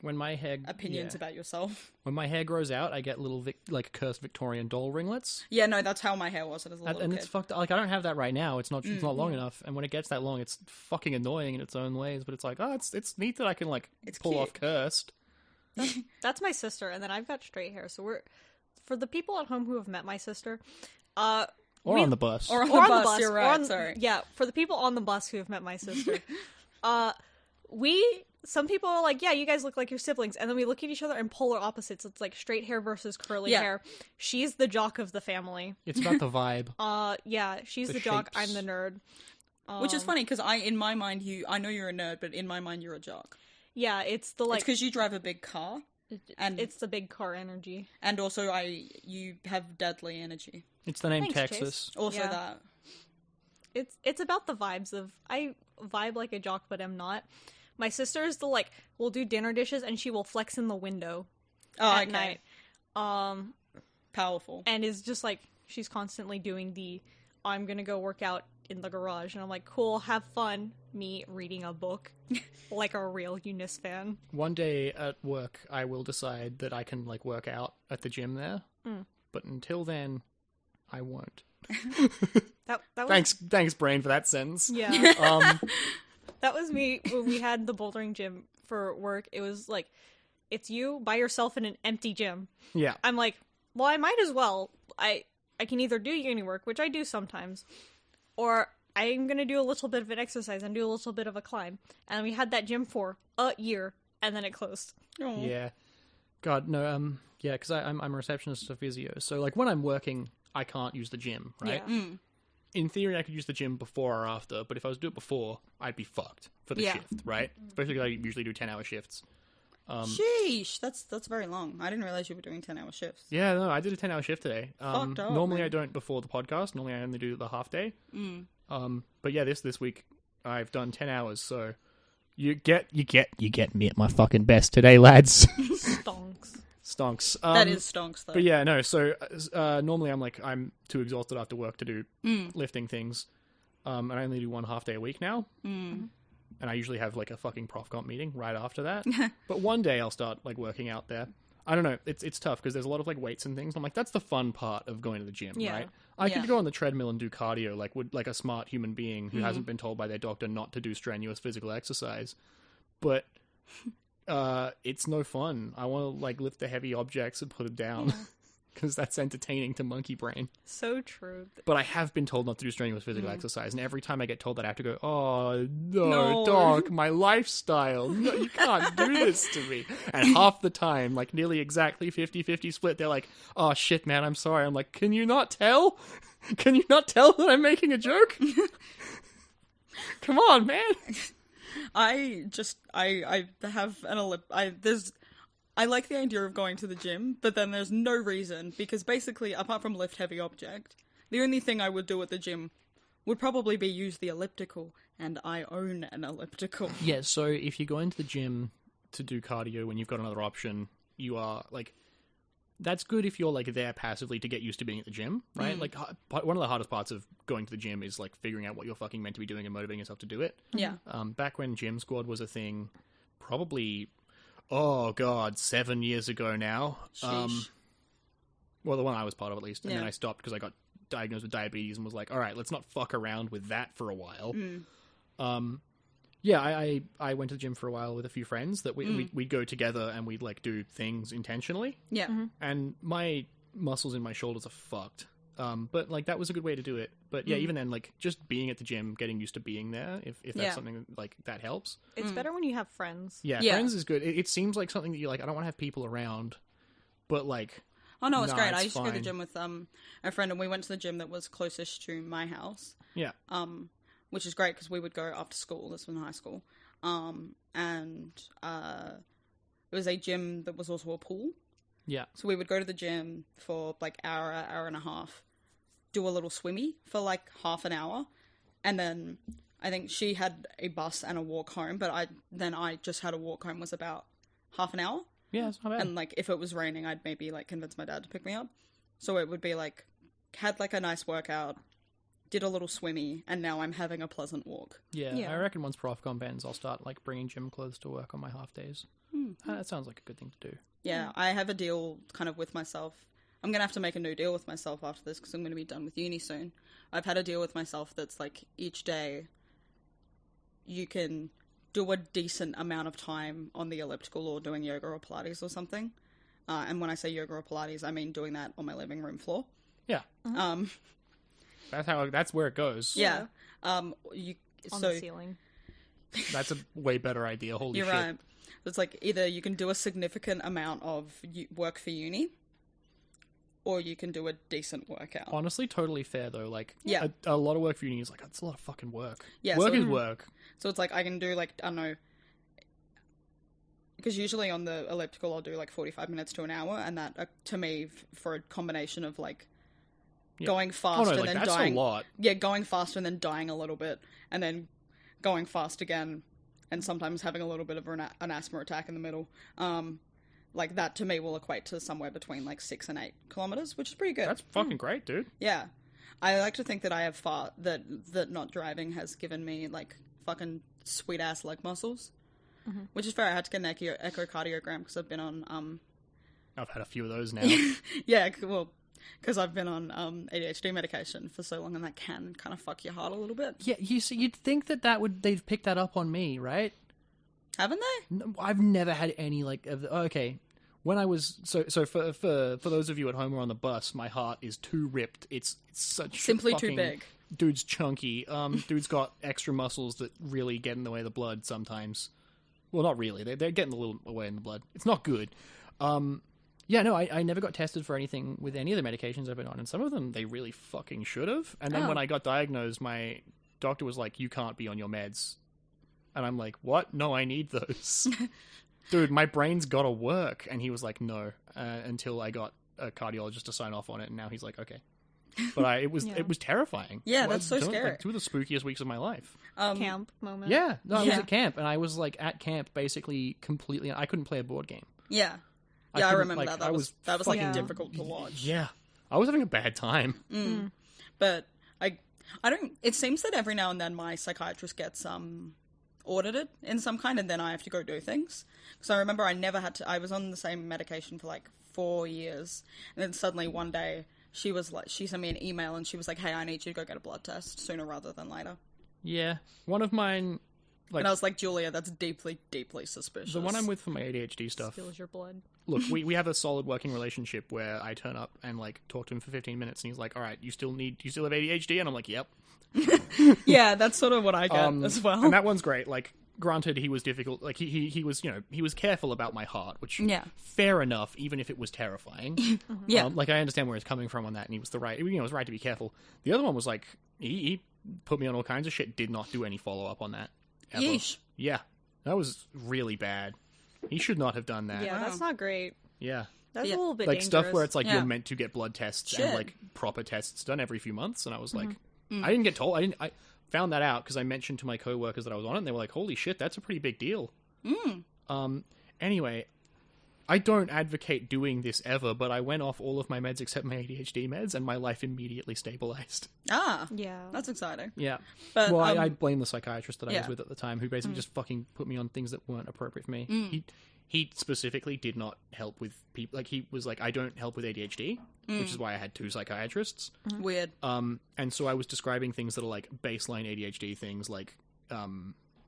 When my hair opinions about yourself. When my hair grows out, I get little like cursed Victorian doll ringlets. Yeah, no, that's how my hair was as a little And kid. it's fucked. Like I don't have that right now. It's not long enough. And when it gets that long, it's fucking annoying in its own ways. But it's like, oh, it's neat that I can like pull cute. off cursed. That's my sister, and then I've got straight hair. So for the people at home who have met my sister, Or on the bus. Or on the or on bus, the bus, you're or right, on- sorry. Yeah, for the people on the bus who have met my sister, some people are like, yeah, you guys look like your siblings, and then we look at each other and polar opposites. It's like straight hair versus curly Yeah. hair. She's the jock of the family. It's about the vibe. Yeah, she's The the jock. shapes. I'm the nerd. Which is funny, because in my mind, I know you're a nerd, but in my mind, you're a jock. Yeah, it's the It's like because you drive a big car, and it's the big car energy. and also you have deadly energy. It's the name Thanks, Texas. Chase. Also Yeah. that. It's about the vibes of I vibe like a jock, but I'm not. My sister is the like will do dinner dishes and she will flex in the window Oh, at okay. night. Powerful. And is just like she's constantly doing the I'm gonna go work out in the garage, and I'm like, cool, have fun. Me reading a book like a real Unis fan. One day at work, I will decide that I can like work out at the gym there. But until then, I won't. That was Thanks, brain, for that sentence. yeah. That was me when we had the bouldering gym for work. It was like, it's you by yourself in an empty gym. Yeah. I'm like, well, I might as well. I can either do uni work, which I do sometimes, or I'm going to do a little bit of an exercise and do a little bit of a climb. And we had that gym for a year, and then it closed. Oh. Yeah. God, no, yeah, because I'm a receptionist at physio, so, like, when I'm working, I can't use the gym, right? Yeah. In theory, I could use the gym before or after, but if I was to do it before, I'd be fucked for the Yeah. shift, right? Especially because I usually do 10-hour shifts. Sheesh, that's very long. I didn't realize you were doing 10-hour shifts. Yeah, no, I did a 10-hour shift today. Fucked up, normally man. I don't before the podcast. Normally I only do the half day. But yeah, this week I've done 10 hours, so you get me at my fucking best today, lads. Stonks. Stonks. That is stonks, though. But yeah, no. So normally I'm too exhausted after work to do lifting things, and I only do one half day a week now. And I usually have like a fucking prof comp meeting right after that. But one day I'll start like working out there. I don't know. It's tough because there's a lot of like weights and things. I'm like, that's the fun part of going to the gym, Yeah. right? I Yeah. could go on the treadmill and do cardio like a smart human being who hasn't been told by their doctor not to do strenuous physical exercise. But it's no fun. I want to like lift the heavy objects and put them down because that's entertaining to monkey brain. So true. But I have been told not to do strenuous physical exercise, and every time I get told that, I have to go, oh, no, No. Doc, my lifestyle. No, you can't do this to me. And half the time, like nearly exactly 50-50 split, they're like, oh, shit, man, I'm sorry. I'm like, can you not tell? Can you not tell that I'm making a joke? Come on, man. I have an I like the idea of going to the gym, but then there's no reason, because basically, apart from lift heavy object, the only thing I would do at the gym would probably be use the elliptical, and I own an elliptical. Yeah, so if you go into the gym to do cardio when you've got another option, you are, like, that's good if you're, like, there passively to get used to being at the gym, right? Like, one of the hardest parts of going to the gym is, like, figuring out what you're fucking meant to be doing and motivating yourself to do it. Yeah. Back when Gym Squad was a thing, probably, oh god, 7 years ago now. Sheesh. Well, the one I was part of, at least. And Yeah. then I stopped because I got diagnosed with diabetes and was like, all right, let's not fuck around with that for a while. Yeah, I went to the gym for a while with a few friends that we'd go together and we'd, like, do things intentionally. Yeah. And my muscles in my shoulders are fucked. But, like, that was a good way to do it. But, yeah, even then, like, just being at the gym, getting used to being there, if that's Yeah. something, like, that helps. It's better when you have friends. Yeah, Yeah. friends is good. It seems like something that you're like, I don't want to have people around, but, like... Oh no, it's Nah, great. I it's used to go to the fine. gym with a friend, and we went to the gym that was closest to my house. Yeah. Which is great because we would go after school. This was in high school, and it was a gym that was also a pool. Yeah. So we would go to the gym for like hour and a half, do a little swimmy for like half an hour, and then I think she had a bus and a walk home, but I just had a walk home was about half an hour. Yeah, it's not bad. And like if it was raining, I'd maybe like convince my dad to pick me up. So it would be like had like a nice workout, did a little swimmy, and now I'm having a pleasant walk. Yeah, Yeah. I reckon once ProfCom ends, I'll start, like, bringing gym clothes to work on my half days. That sounds like a good thing to do. Yeah, I have a deal kind of with myself. I'm going to have to make a new deal with myself after this because I'm going to be done with uni soon. I've had a deal with myself that's like each day you can do a decent amount of time on the elliptical or doing yoga or Pilates or something. And when I say yoga or Pilates, I mean doing that on my living room floor. Yeah. That's where it goes. Yeah. On the ceiling. That's a way better idea. Holy You're shit. right. It's like either you can do a significant amount of work for uni, or you can do a decent workout. Honestly, totally fair, though. Like, Yeah. a lot of work for uni is like, that's a lot of fucking work. Yeah, Work so- is work. So it's like I can do like, I don't know, because usually on the elliptical I'll do like 45 minutes to an hour, and that to me for a combination of like going fast and then that's dying. a lot. Yeah, going fast and then dying a little bit, and then going fast again, and sometimes having a little bit of an asthma attack in the middle. Like that to me will equate to somewhere between like 6 and 8 kilometers, which is pretty good. That's fucking great, dude. Yeah, I like to think that I have that not driving has given me like fucking sweet ass leg muscles, which is fair. I had to get an echocardiogram because I've been on I've had a few of those now. yeah, well, because I've been on ADHD medication for so long, and that can kind of fuck your heart a little bit. Yeah, you see, you'd think they'd pick that up on me, right? Haven't they? No, I've never had any like of okay. When I was so for those of you at home who are on the bus, my heart is too ripped. It's such Simply fucking, too big. Dude's chunky. Dude's got extra muscles that really get in the way of the blood sometimes. Well, not really. They're getting a little away in the blood. It's not good. Yeah, no, I never got tested for anything with any of the medications I've been on, and some of them they really fucking should have. And then when I got diagnosed, my doctor was like, "You can't be on your meds," and I'm like, "What? No, I need those." Dude, my brain's gotta work. And he was like, no, until I got a cardiologist to sign off on it, and now he's like, okay. But it was terrifying. Yeah, that's so scary. Like, two of the spookiest weeks of my life. Camp moment. Yeah, no, I was at camp, and I was like at camp basically completely, I couldn't play a board game. Yeah. I Yeah, I couldn't, remember like, that. That was like fucking- difficult to watch. Yeah, I was having a bad time. But I don't. It seems that every now and then my psychiatrist gets audited in some kind, and then I have to go do things. Because I remember I never had to. I was on the same medication for like 4 years, and then suddenly one day she sent me an email, and she was like, "Hey, I need you to go get a blood test sooner rather than later." Yeah, one of mine, like And I was like, "Julia, that's deeply, deeply suspicious." the one I'm with for my ADHD stuff. Spills your blood. Look, we have a solid working relationship where I turn up and like talk to him for 15 minutes, and he's like, "All right, you still have ADHD?" And I'm like, "Yep." Yeah, that's sort of what I get as well. And that one's great. Like, granted, he was difficult. Like, he was, he was careful about my heart, which, fair enough, even if it was terrifying. Yeah. Like, I understand where he's coming from on that, and he was it was right to be careful. The other one was like, he put me on all kinds of shit, did not do any follow-up on that. Ever. Yeesh. Yeah. That was really bad. He should not have done that. Yeah, that's not great. Yeah. That's Yeah. a little bit Like, dangerous. stuff where it's like, Yeah. you're meant to get blood tests Shit. and, like, proper tests done every few months, and I was like... I didn't get told. I found that out because I mentioned to my coworkers that I was on it, and they were like, "Holy shit, that's a pretty big deal." Anyway, I don't advocate doing this ever, but I went off all of my meds except my ADHD meds, and my life immediately stabilized. Ah, Yeah. that's exciting. Yeah. But Well, I blame the psychiatrist that I was yeah. with at the time, who basically just fucking put me on things that weren't appropriate for me. He specifically did not help with people. Like, he was like, "I don't help with ADHD," which is why I had 2 psychiatrists. Weird. And so I was describing things that are like baseline ADHD things, like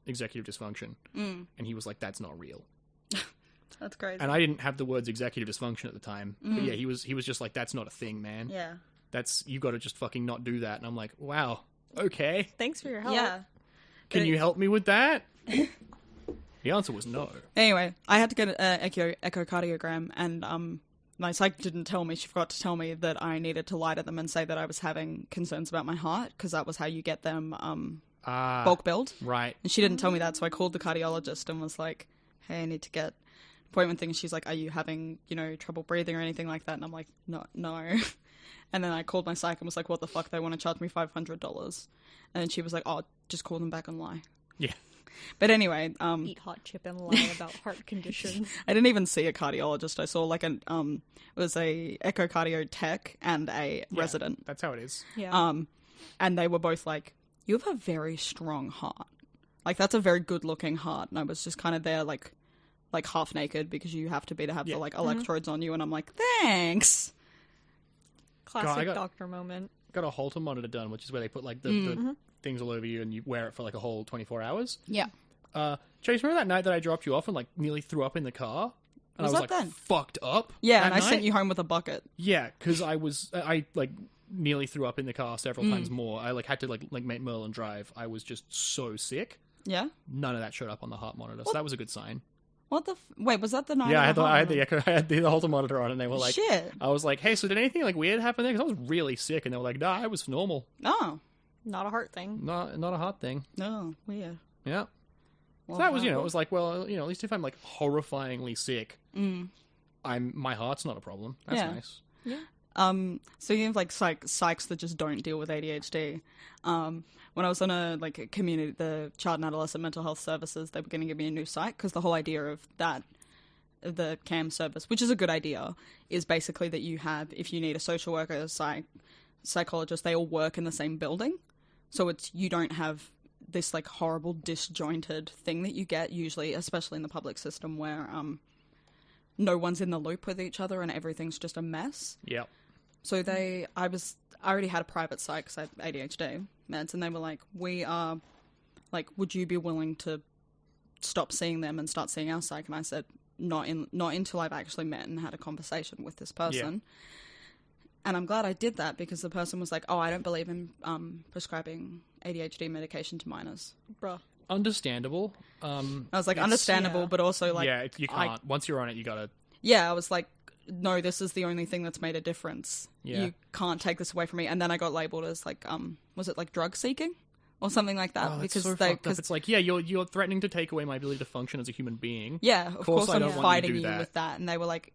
executive dysfunction, and he was like, "That's not real." That's crazy. And I didn't have the words executive dysfunction at the time, but yeah, he was just like, "That's not a thing, man. Yeah. That's you got to just fucking not do that." And I'm like, "Wow, okay. Thanks for your help. Yeah. Can you help me with that?" The answer was no. Anyway, I had to get an echocardiogram, and my psych didn't tell me. She forgot to tell me that I needed to lie to them and say that I was having concerns about my heart, because that was how you get them bulk billed. Right. And she didn't tell me that, so I called the cardiologist and was like, "Hey, I need to get an appointment thing." And she's like, "Are you having, trouble breathing or anything like that?" And I'm like, No. And then I called my psych and was like, "What the fuck? They want to charge me $500. And then she was like, "Oh, just call them back and lie." Yeah. But anyway, Eat hot chip and lie about heart conditions. I didn't even see a cardiologist. I saw like it was a echocardio tech and a resident. That's how it is. Yeah. And they were both like, "You have a very strong heart. Like, that's a very good looking heart." And I was just kind of there like half naked, because you have to be to have the like electrodes on you. And I'm like, "Thanks." Classic I got- doctor moment. Got a Holter monitor done, which is where they put like the things all over you, and you wear it for like a whole 24 hours. Yeah. Chase, remember that night that I dropped you off and like nearly threw up in the car? And Was I that was like then? fucked up. Yeah, that and I sent night? you home with a bucket. Yeah, because I like nearly threw up in the car several times more. I like had to like make Merlin drive. I was just so sick. Yeah. None of that showed up on the heart monitor, so that was a good sign. What the? Wait, was that the night? Yeah, I of the had the heart echo. I had the Holter monitor on, and they were like, Shit. I was like, "Hey, so did anything like weird happen there?" Because I was really sick, and they were like, "Nah, I was normal. Oh, Not a heart thing. Not a heart thing." no, weird. Yeah. So that was, it was like, well, at least if I'm like horrifyingly sick, my heart's not a problem. That's nice. Yeah. So you have like psychs that just don't deal with ADHD. When I was on a community, the Child and Adolescent Mental Health Services, they were going to give me a new psych because the whole idea of that, the CAM service, which is a good idea, is basically that you have, if you need a social worker, a psychologist, they all work in the same building. So you don't have this like horrible disjointed thing that you get usually, especially in the public system, where no one's in the loop with each other and everything's just a mess. Yep. So I already had a private psych because I have ADHD meds, and they were like, we are, like, would you be willing to stop seeing them and start seeing our psych? And I said, not until I've actually met and had a conversation with this person. Yeah. And I'm glad I did that because the person was like, oh, I don't believe in prescribing ADHD medication to minors. Bruh. Understandable. I was like, understandable, but also like... Yeah, you can't. Once you're on it, you gotta... Yeah, I was like, no, this is the only thing that's made a difference. Yeah. You can't take this away from me. And then I got labelled as like, was it like drug seeking? Or something like that. Oh, because so fucked up. It's like, yeah, you're threatening to take away my ability to function as a human being. Yeah, of course I'm fighting you that. with that. And they were like...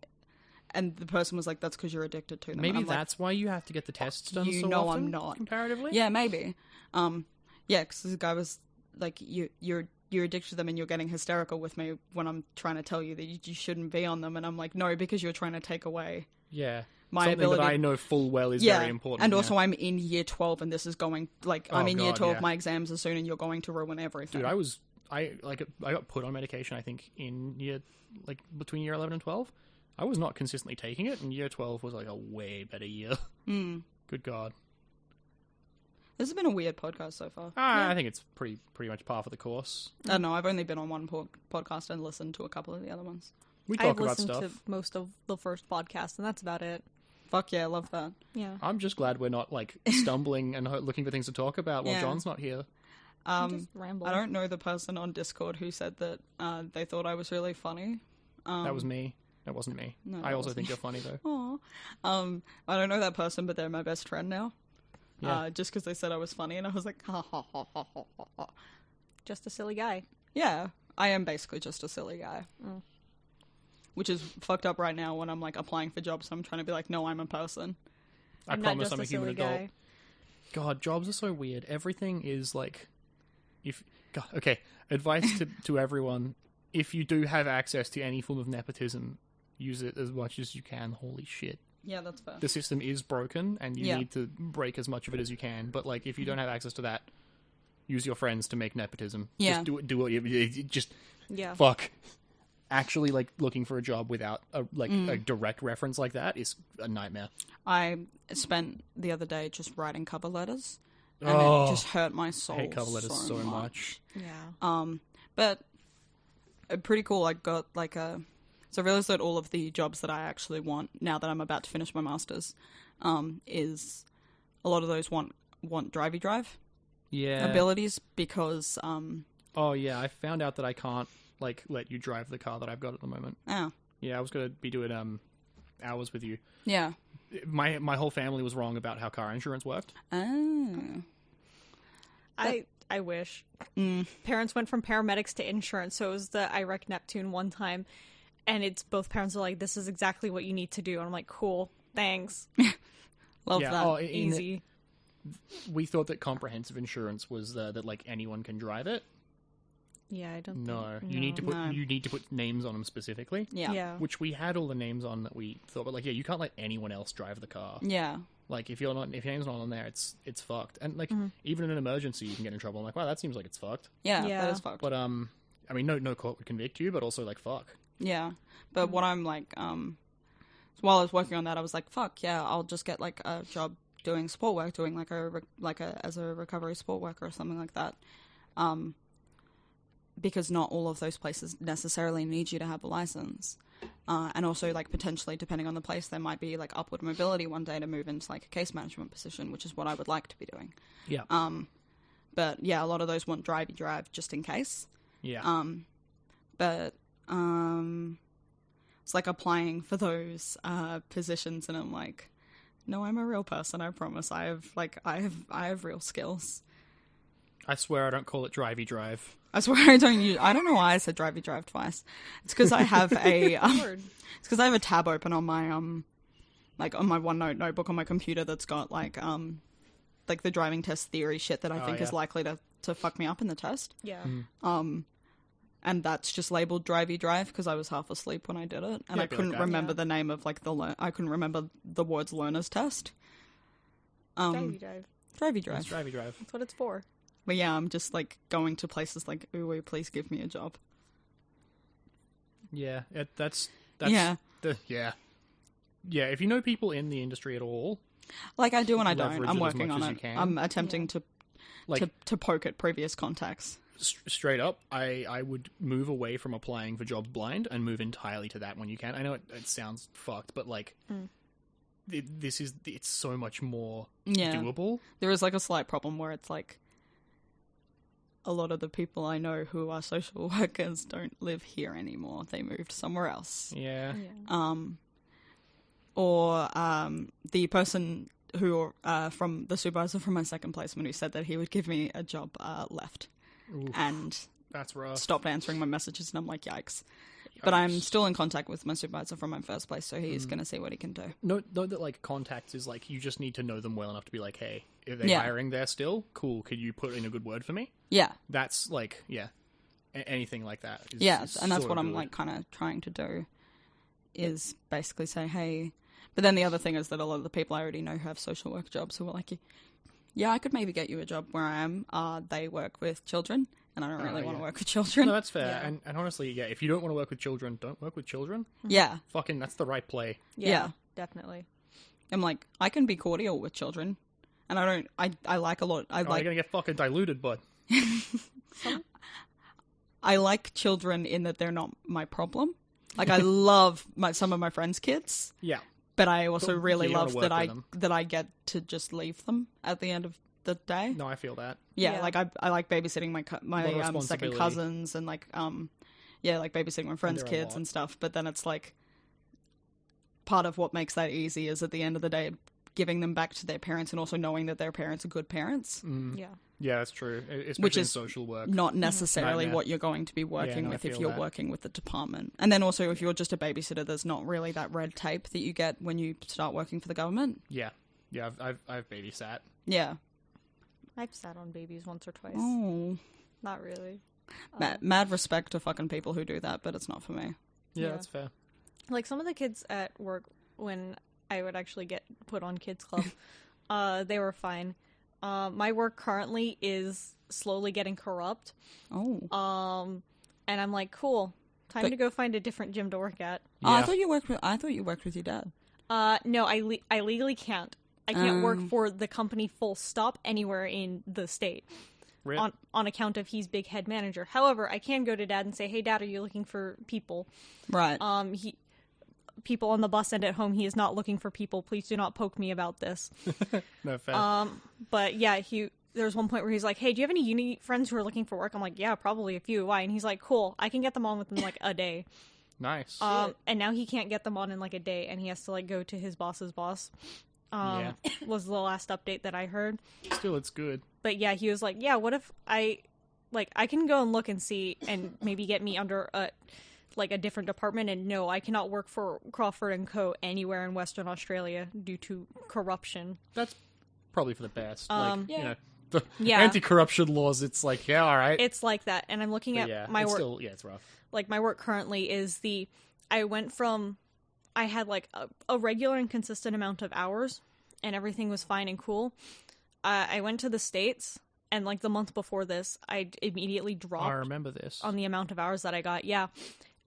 And the person was like, that's because you're addicted to them. Maybe that's why you have to get the tests done so often, I'm not. Comparatively? Yeah, maybe. Yeah, because the guy was like, you're addicted to them and you're getting hysterical with me when I'm trying to tell you that you shouldn't be on them. And I'm like, no, because you're trying to take away my something ability. that I know full well is very important. And also I'm in year 12 and this is going, like, I'm in year 12, my exams are soon and you're going to ruin everything. Dude, I got put on medication, I think, in between year 11 and 12. I was not consistently taking it, and year 12 was like a way better year. Good God. This has been a weird podcast so far. I think it's pretty much par for the course. I don't know, I've only been on one podcast and listened to a couple of the other ones. We talk about listened stuff. to most of the first podcast, and that's about it. Fuck yeah, I love that. Yeah. I'm just glad we're not, like, stumbling and looking for things to talk about while John's not here. Just ramble. I don't know the person on Discord who said that they thought I was really funny. That was me. That wasn't me. No, I also think you're funny, though. Aw. I don't know that person, but they're my best friend now. Yeah. Just because they said I was funny, and I was like, ha ha ha ha ha ha. Just a silly guy. Yeah, I am basically just a silly guy. Which is fucked up right now when I'm, like, applying for jobs, and I'm trying to be like, no, I'm a person. I promise I'm a human adult. God, jobs are so weird. Everything is, like... Okay, advice to everyone. If you do have access to any form of nepotism, use it as much as you can. Holy shit. Yeah, that's fair. The system is broken, and you need to break as much of it as you can. But, like, if you don't have access to that, use your friends to make nepotism. Yeah. Just do what you... Just... Yeah. Fuck. Actually, like, looking for a job without, a direct reference like that is a nightmare. I spent the other day just writing cover letters, and it just hurt my soul. I hate cover letters so much. Yeah. But... pretty cool. I got like so I realized that all of the jobs that I actually want now that I'm about to finish my masters, is a lot of those want drive abilities because oh yeah, I found out that I can't like let you drive the car that I've got at the moment. Oh. Yeah, I was gonna be doing hours with you. Yeah. My whole family was wrong about how car insurance worked. Oh. I wish. Parents went from paramedics to insurance, so it was the IREC Neptune one time, and it's both parents are like, this is exactly what you need to do. And I'm like, cool, thanks. Love that. Easy. We thought that comprehensive insurance was that like anyone can drive it. Yeah, I don't No, think... you need to put names on them specifically. Yeah. Which we had all the names on that we thought, but like, yeah, you can't let anyone else drive the car. Yeah. Like, if your name's not on there, it's fucked. And, like, even in an emergency, you can get in trouble. I'm like, wow, that seems like it's fucked. Yeah, that is fucked. But, I mean, no court would convict you, but also, like, fuck. Yeah. But what I'm, like, while I was working on that, I was like, fuck, yeah, I'll just get, like, a job doing support work, doing, as a recovery support worker or something like that. Because not all of those places necessarily need you to have a license. And also, like, potentially, depending on the place, there might be, like, upward mobility one day to move into, like, a case management position, which is what I would like to be doing. Yeah. But, yeah, a lot of those want drive just in case. Yeah. But, it's like applying for those, positions, and I'm like, no, I'm a real person, I promise. I have real skills. I swear I don't call it drivey drive. I swear I don't use. I don't know why I said drivey drive twice. It's because I have a. Word. It's because I have a tab open on my like on my OneNote notebook on my computer that's got like the driving test theory shit that I think is likely to fuck me up in the test. Yeah. And that's just labeled drivey drive because I was half asleep when I did it, and I couldn't remember the name of like I couldn't remember the words learner's test. Drivey drive. Drivey drive. It's drivey drive. That's what it's for. But yeah, I'm just like going to places like, ooh, will you please give me a job? Yeah, that's Yeah. Yeah. If you know people in the industry at all, Like I do and I don't. leverage I'm it as working much on as it. you can. I'm attempting to poke at previous contacts. Straight up, I would move away from applying for jobs blind and move entirely to that when you can. I know it sounds fucked, but like, it's so much more doable. There is like a slight problem where it's like a lot of the people I know who are social workers don't live here anymore. They moved somewhere else. Yeah. Or the person who from the supervisor from my second placement who said that he would give me a job left. Oof, and that's rough. stopped answering my messages, and I'm like, yikes. But I'm still in contact with my supervisor from my first place, so he's going to see what he can do. Note that like contacts is like you just need to know them well enough to be like, hey, if they're hiring there still, cool. Could you put in a good word for me? Yeah, That's like anything like that. Is and that's so what I'm good. like kind of trying to do, is basically say, hey. But then the other thing is that a lot of the people I already know who have social work jobs who are like, yeah, I could maybe get you a job where I am. They work with children, and I don't really want to work with children. No, that's fair. And honestly, if you don't want to work with children, don't work with children. Yeah. Fucking, that's the right play. Yeah. Definitely. I'm like, I can be cordial with children, and I like a lot. You're gonna get fucking diluted, bud. I like children in that they're not my problem. Like, I love some of my friends' kids. Yeah. But I also really you don't love wanna work with that I get to just leave them at the end of the day. No, I feel that. Yeah, Yeah. like I like babysitting my second responsibility. cousins and like like babysitting my friends' they're a kids lot. and stuff. But then it's like part of what makes that easy is at the end of the day giving them back to their parents and also knowing that their parents are good parents. Yeah. Yeah, that's true. Especially Which in is social work. Not necessarily Nightmare. what you're going to be working no, I with if feel you're that. working with the department. And then also if you're just a babysitter, there's not really that red tape that you get when you start working for the government. Yeah, I've babysat. Yeah. I've sat on babies once or twice. Oh. Not really. Mad respect to fucking people who do that, but it's not for me. Yeah, Yeah. that's fair. Like some of the kids at work, when I would actually get put on kids club, they were fine. My work currently is slowly getting corrupt. Oh. And I'm like, cool. Time to go find a different gym to work at. Oh, I Yeah. thought you worked with your dad. No, I legally can't. I can't work for the company full stop anywhere in the state. Rip. On account of he's big head manager. However, I can go to dad and say, "Hey, dad, are you looking for people?" Right. People on the bus and at home. He is not looking for people. Please do not poke me about this. No, fair. But yeah, there was one point where he's like, "Hey, do you have any uni friends who are looking for work?" I'm like, "Yeah, probably a few." Why? And he's like, "Cool, I can get them on within like a day." Nice. And now he can't get them on in like a day, and he has to like go to his boss's boss. Yeah. Was the last update that I heard. Still, it's good. But yeah, he was like, "Yeah, what if I can go and look and see and maybe get me under a different department, and no, I cannot work for Crawford and Co. anywhere in Western Australia due to corruption." That's probably for the best. The Yeah. anti-corruption laws, it's like, yeah, all right. It's like that, and I'm looking But at yeah, my it's work. still, it's rough. Like my work currently is I had like a regular and consistent amount of hours, and everything was fine and cool. I went to the States, and like the month before this, I immediately dropped I remember this. on the amount of hours that I got. Yeah.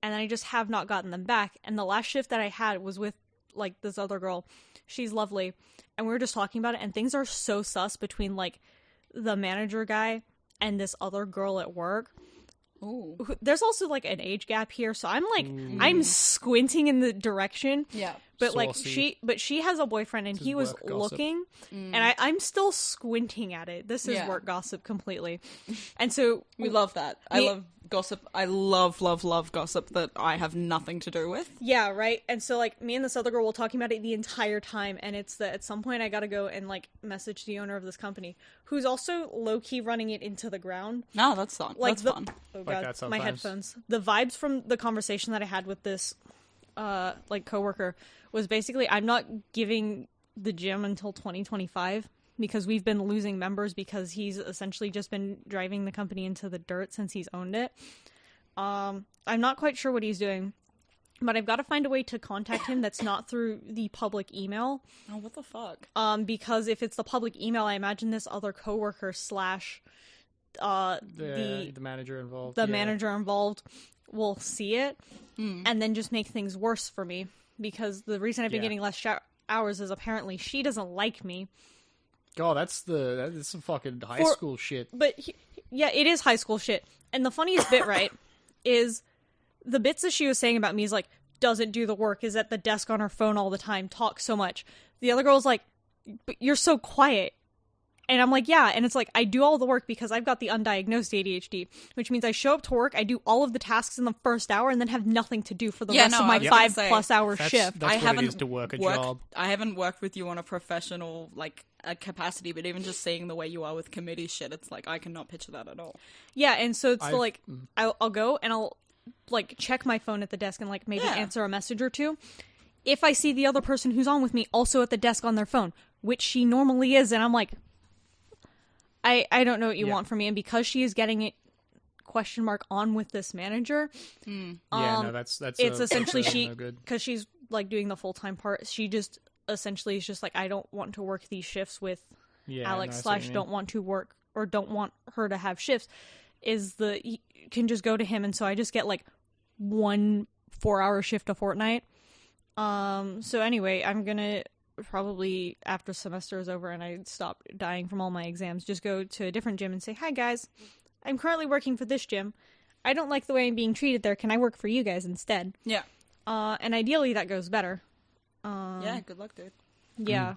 And then I just have not gotten them back. And the last shift that I had was with like this other girl. She's lovely. And we were just talking about it, and things are so sus between like the manager guy and this other girl at work. Ooh. There's also like an age gap here, so I'm like I'm squinting in the direction. Yeah. But like Saucy. she has a boyfriend, and This he is was work gossip. looking, and I'm still squinting at it. This is Yeah. work gossip completely. And so We love that. I love gossip. I love gossip that I have nothing to do with. Yeah, right. And so, like, me and this other girl were talking about it the entire time, and it's that at some point I gotta go and, like, message the owner of this company, who's also low-key running it into the ground. No, that's fun. Like, that's fun. Oh, Like God, that my sometimes. headphones. The vibes from the conversation that I had with this, like, coworker was basically, I'm not giving the gym until 2025. Because we've been losing members because he's essentially just been driving the company into the dirt since he's owned it. I'm not quite sure what he's doing, but I've got to find a way to contact him that's not through the public email. Oh, what the fuck? Because if it's the public email, I imagine this other coworker slash The manager involved. the manager involved will see it and then just make things worse for me. Because the reason I've been getting less hours is apparently she doesn't like me. God, that's some fucking high school shit. But yeah, it is high school shit. And the funniest bit, right, is the bits that she was saying about me is like, doesn't do the work, is at the desk on her phone all the time, talks so much. The other girl's like, but you're so quiet. And I'm like, yeah. And it's like, I do all the work because I've got the undiagnosed ADHD, which means I show up to work, I do all of the tasks in the first hour, and then have nothing to do for the rest of my 5+ hour shift. That's what it is to work a job. I haven't worked with you on a professional, like, a capacity, but even just seeing the way you are with committee shit, it's like, I cannot picture that at all. Yeah, and so it's like, I'll go and I'll, like, check my phone at the desk and, like, maybe answer a message or two. If I see the other person who's on with me also at the desk on their phone, which she normally is, and I'm like, I don't know what you want from me, and because she is getting it on with this manager, that's it's essentially she she, because she's like doing the full-time part, she just essentially is just like, I don't want to work these shifts with Alex / don't want to work or don't want her to have shifts, you can just go to him, and so I just get like 1 4-hour shift a fortnight. So anyway, I'm gonna probably after semester is over and I stop dying from all my exams, just go to a different gym and say, hi guys, I'm currently working for this gym. I don't like the way I'm being treated there. Can I work for you guys instead? Yeah. And ideally that goes better. Yeah, good luck, dude. Yeah.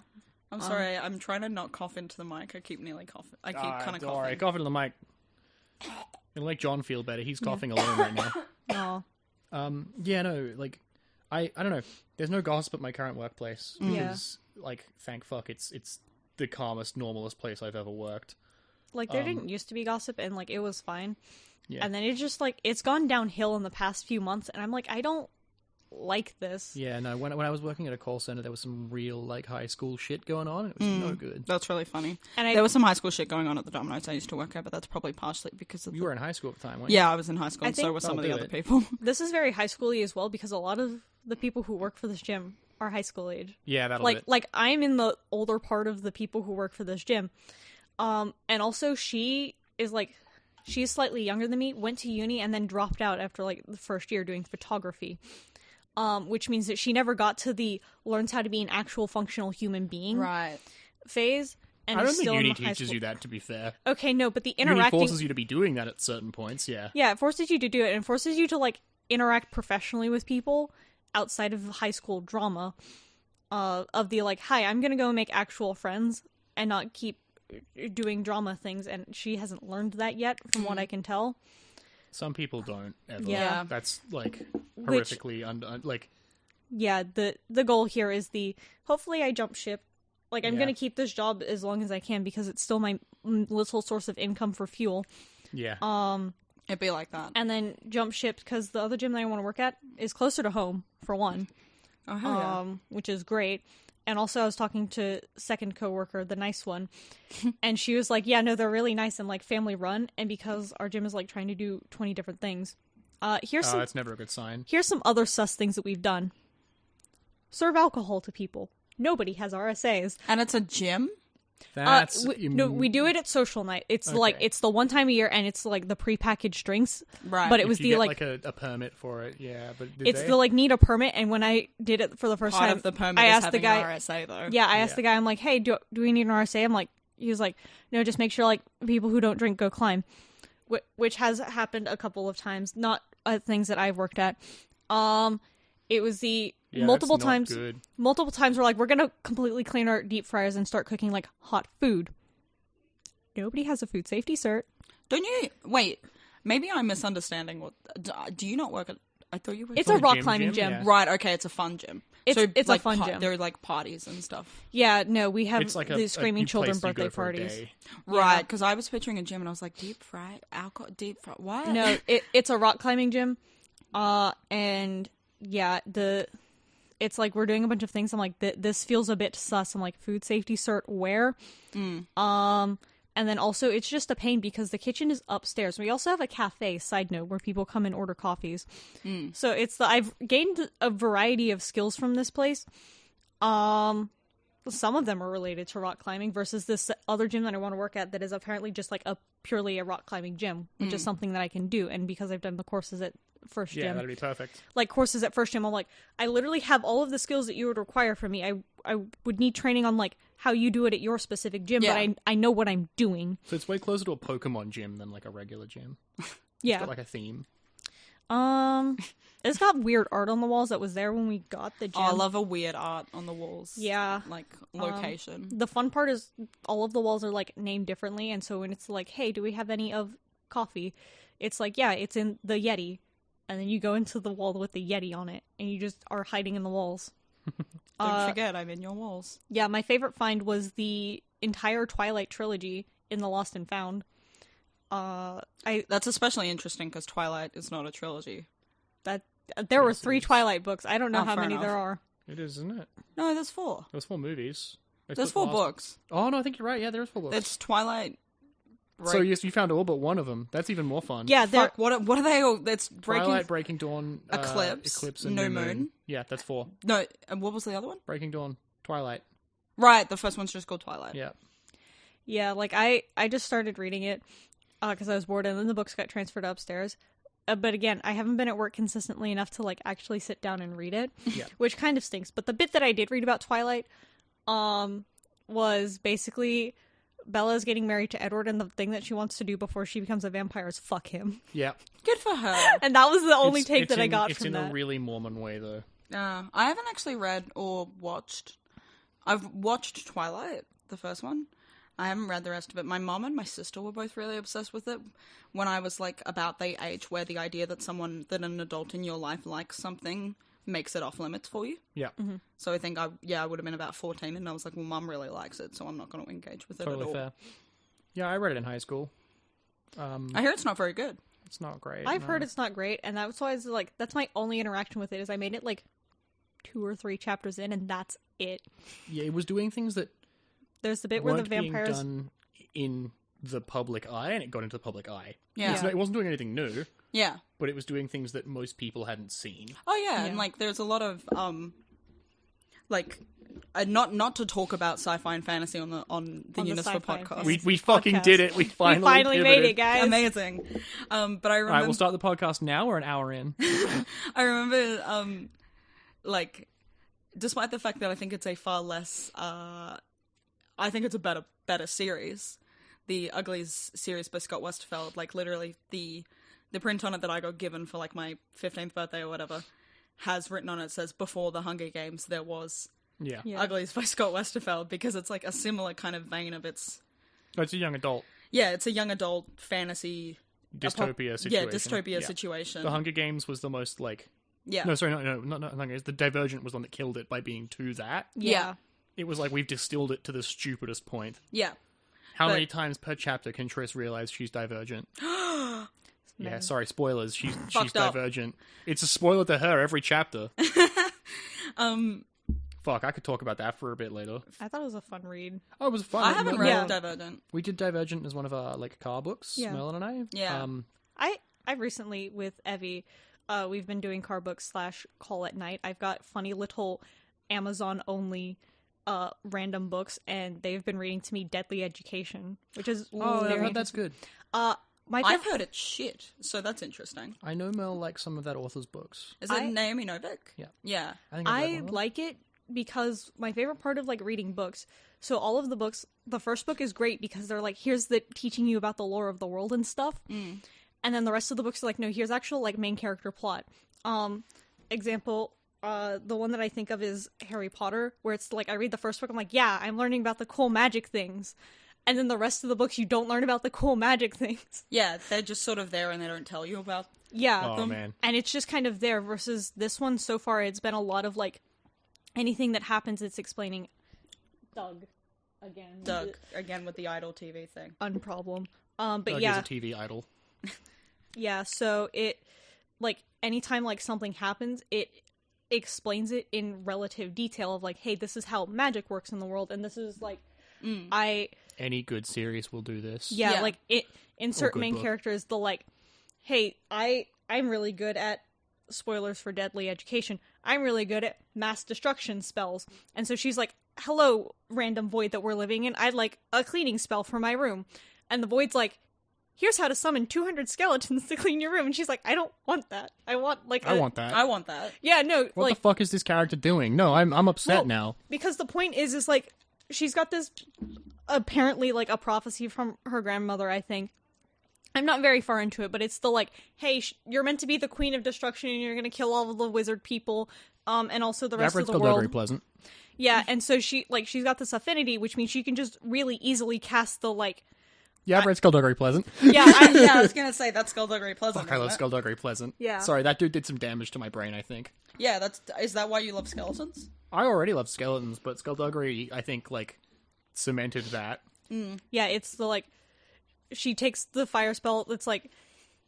I'm sorry, I'm trying to not cough into the mic. I keep nearly coughing. I keep kind of coughing. Alright, cough into the mic. It'll make John feel better. He's coughing alone right now. Yeah, no, like, I don't know. There's no gossip at my current workplace because, like, thank fuck, it's the calmest, normalest place I've ever worked. Like, there didn't used to be gossip, and, like, it was fine. Yeah. And then it just, like, it's gone downhill in the past few months, and I'm like, I don't like this. Yeah, no, when I was working at a call center, there was some real, like, high school shit going on, and it was no good. That's really funny. And there was some high school shit going on at the Domino's I used to work at, but that's probably partially because of You were in high school at the time, weren't you? Yeah, I was in high school, and so were some of the other people. This is very high school-y as well, because a lot of the people who work for this gym are high school age. Yeah, that'll like, like, I'm in the older part of the people who work for this gym. And also, she's slightly younger than me, went to uni, and then dropped out after, like, the first year doing photography. Which means that she never got to the learns how to be an actual functional human being phase. And I don't is think still uni in high teaches school. you that, to be fair. Okay, no, but the Uni interacting... forces you to be doing that at certain points, yeah. Yeah, it forces you to do it, and forces you to, like, interact professionally with people outside of high school drama. Of the, like, hi, I'm gonna go make actual friends and not keep doing drama things, and she hasn't learned that yet, from what I can tell. Some people don't, ever. Yeah. That's, like, horrifically, like... Yeah, the goal here is hopefully I jump ship. Like, I'm gonna keep this job as long as I can, because it's still my little source of income for fuel. Yeah. It'd be like that. And then jump ship, because the other gym that I want to work at is closer to home, for one. Oh, hell yeah. Which is great. And also I was talking to second coworker, the nice one, and she was like, yeah, no, they're really nice and, like, family run, and because our gym is, like, trying to do 20 different things. That's never a good sign. Here's some other sus things that we've done. Serve alcohol to people. Nobody has RSAs. And it's a gym? We do it at social night. It's like, it's the one time a year, and it's like the prepackaged drinks. Right. But it was you get, like a permit for it, yeah. But it's the, like, need a permit, and when I did it for the first Part time, of the permit I is asked having the guy, an RSA, though. Yeah, I asked the guy, I'm like, hey, do we need an RSA? I'm like, he was like, no, just make sure, like, people who don't drink go climb. Which has happened a couple of times, not things that I've worked at. It was multiple times we're like, we're gonna completely clean our deep fryers and start cooking, like, hot food. Nobody has a food safety cert. Don't you... Wait. Maybe I'm misunderstanding. Do you not work at? I thought you were. It's Like a a rock gym, climbing gym, gym. yeah. Right. Okay. It's a fun gym. It's a like, fun gym. There are like parties and stuff. Yeah, no, we have It's like the Screaming Children place you go birthday for a parties. day. Right. Because I was picturing a gym and I was like, deep fried alcohol, deep fried. What? No, it's a rock climbing gym. And yeah, it's like we're doing a bunch of things. I'm like, this feels a bit sus. I'm like, food safety cert where? And then also it's just a pain because the kitchen is upstairs. We also have a cafe, side note, where people come and order coffees. So I've gained a variety of skills from this place. Some of them are related to rock climbing versus this other gym that I want to work at that is apparently just like purely a rock climbing gym, which is something that I can do. And because I've done the courses at First Yeah, Gym, that'd be perfect. like courses at First Gym, I'm like, I literally have all of the skills that you would require from me. I would need training on like how you do it at your specific gym, Yeah. but I know what I'm doing. So it's way closer to a Pokemon gym than like a regular gym. Yeah. It's got like a theme. It's got weird art on the walls that was there when we got the gym. Oh, I love a weird art on the walls. Yeah. Like location. The fun part is all of the walls are like named differently, and so when it's like, hey, do we have any of coffee? It's like, yeah, it's in the Yeti. And then you go into the wall with the Yeti on it, and you just are hiding in the walls. Don't forget, I'm in your walls. Yeah, my favorite find was the entire Twilight trilogy in the Lost and Found. That's especially interesting because Twilight is not a trilogy. There were Yes, it 3 is. Twilight books. I don't know Oh, how fair many enough. there are. It is, isn't it? No, there's 4. There's 4 movies. They There's split 4 the last- books. Oh no, I think you're right. Yeah, there's 4 books. It's Twilight. Right. So yes, you found all but one of them. That's even more fun. Yeah, there. Fuck, what are they all? That's Breaking. Twilight, Breaking Dawn, Eclipse, and New New Moon. Yeah, that's 4. No, and what was the other one? Breaking Dawn, Twilight. Right, the first one's just called Twilight. Yeah. Yeah, like I just started reading it because I was bored, and then the books got transferred upstairs. But again, I haven't been at work consistently enough to like actually sit down and read it, Yeah. which kind of stinks. But the bit that I did read about Twilight, was basically Bella's getting married to Edward, and the thing that she wants to do before she becomes a vampire is fuck him. Yeah. Good for her. And that was the only It's- take it's that I in- got it's from in that. a really Mormon way, though. I haven't actually read or watched. I've watched Twilight, the first one. I haven't read the rest of it. My mom and my sister were both really obsessed with it when I was like about the age where the idea that an adult in your life likes something makes it off limits for you. Yeah. So I think I would have been about 14 and I was like, well, mum really likes it, so I'm not going to engage with it at Totally all. fair. Yeah, I read it in high school. I hear it's not very good. It's not great. I've no. heard it's not great, and that's why it's like that's my only interaction with it is I made it like 2 or 3 chapters in, and that's it. Yeah, it was doing things that There's the bit where the weren't being vampires. done in the public eye, and it got into the public eye. Yeah. It wasn't doing anything new, Yeah. but it was doing things that most people hadn't seen. Oh yeah, and Yeah. like there's a lot of like not to talk about sci-fi and fantasy on the On the UniSFA sci-fi and podcast. fantasy. We fucking podcast. did it. We We finally finally made pivoted. it, guys. Amazing. But I All right, remember we'll start the podcast now. We're an hour in. I remember like despite the fact that I think it's a far less I think it's a better series. The Uglies series by Scott Westerfeld, like literally the print on it that I got given for like my 15th birthday or whatever has written on it, says before the Hunger Games there was Yeah. Yeah. Uglies by Scott Westerfeld, because it's like a similar kind of vein of it's a young adult a young adult fantasy dystopia situation. Yeah, dystopia situation. The Hunger Games was the most like. Yeah. No, sorry, no, not Hunger Games. The Divergent was the one that killed it by being to that. Yeah. It was like we've distilled it to the stupidest point. Yeah. How But- many times per chapter can Triss realize she's divergent? Yeah, sorry, spoilers. She's Fucked up. divergent. It's a spoiler to her every chapter. Fuck, I could talk about that for a bit later. I thought it was a fun read. Oh, it was fun. I haven't read Yeah. Divergent. We did Divergent as one of our like car books, Yeah. Merlin and I. Yeah. I recently with Evie, we've been doing car books / call at night. I've got funny little Amazon only random books, and they've been reading to me Deadly Education, which is very that's good. my I've heard it's shit, so that's interesting. I know Mel likes some of that author's books. Is it Naomi Novik? Yeah. Yeah. I think I've read I one of them. like it because my favorite part of like reading books. So all of the books, the first book is great because they're like, here's the teaching you about the lore of the world and stuff, and then the rest of the books are like, no, here's actual like main character plot. Example, the one that I think of is Harry Potter, where it's like I read the first book, I'm like, yeah, I'm learning about the cool magic things, and then the rest of the books you don't learn about the cool magic things. Yeah, they're just sort of there and they don't tell you about. Yeah. Oh, man. And it's just kind of there versus this one so far. It's been a lot of like anything that happens, it's explaining. Doug again with the idol TV thing. Unproblem. But Doug yeah. is a TV idol. Yeah, so it, like, anytime, like, something happens, it explains it in relative detail of, like, hey, this is how magic works in the world, and this is, like, Any good series will do this. Yeah, like, in certain good main book. characters, they'll, like, hey, I'm really good at, spoilers for Deadly Education, I'm really good at mass destruction spells, and so she's like, hello, random void that we're living in, I'd like a cleaning spell for my room, and the void's like, here's how to summon 200 skeletons to clean your room. And she's like, I don't want that. I want, like, I want that. I want that. Yeah, no, What like... the fuck is this character doing? No, I'm upset well, now. Because the point is, like, she's got this, apparently, like, a prophecy from her grandmother, I think. I'm not very far into it, but it's the, like, hey, you're meant to be the queen of destruction, and you're gonna kill all of the wizard people, and also the rest of the world. Very pleasant. Yeah, and so she's got this affinity, which means she can just really easily cast the, like... Yeah, I've read Skullduggery Pleasant. Yeah, I was gonna say that's Skullduggery Pleasant. Fuck, I love Skullduggery Pleasant. Yeah. Sorry, that dude did some damage to my brain, I think. Yeah, is that why you love skeletons? I already love skeletons, but Skullduggery, I think, like, cemented that. Yeah, it's the, like, she takes the fire spell that's, like,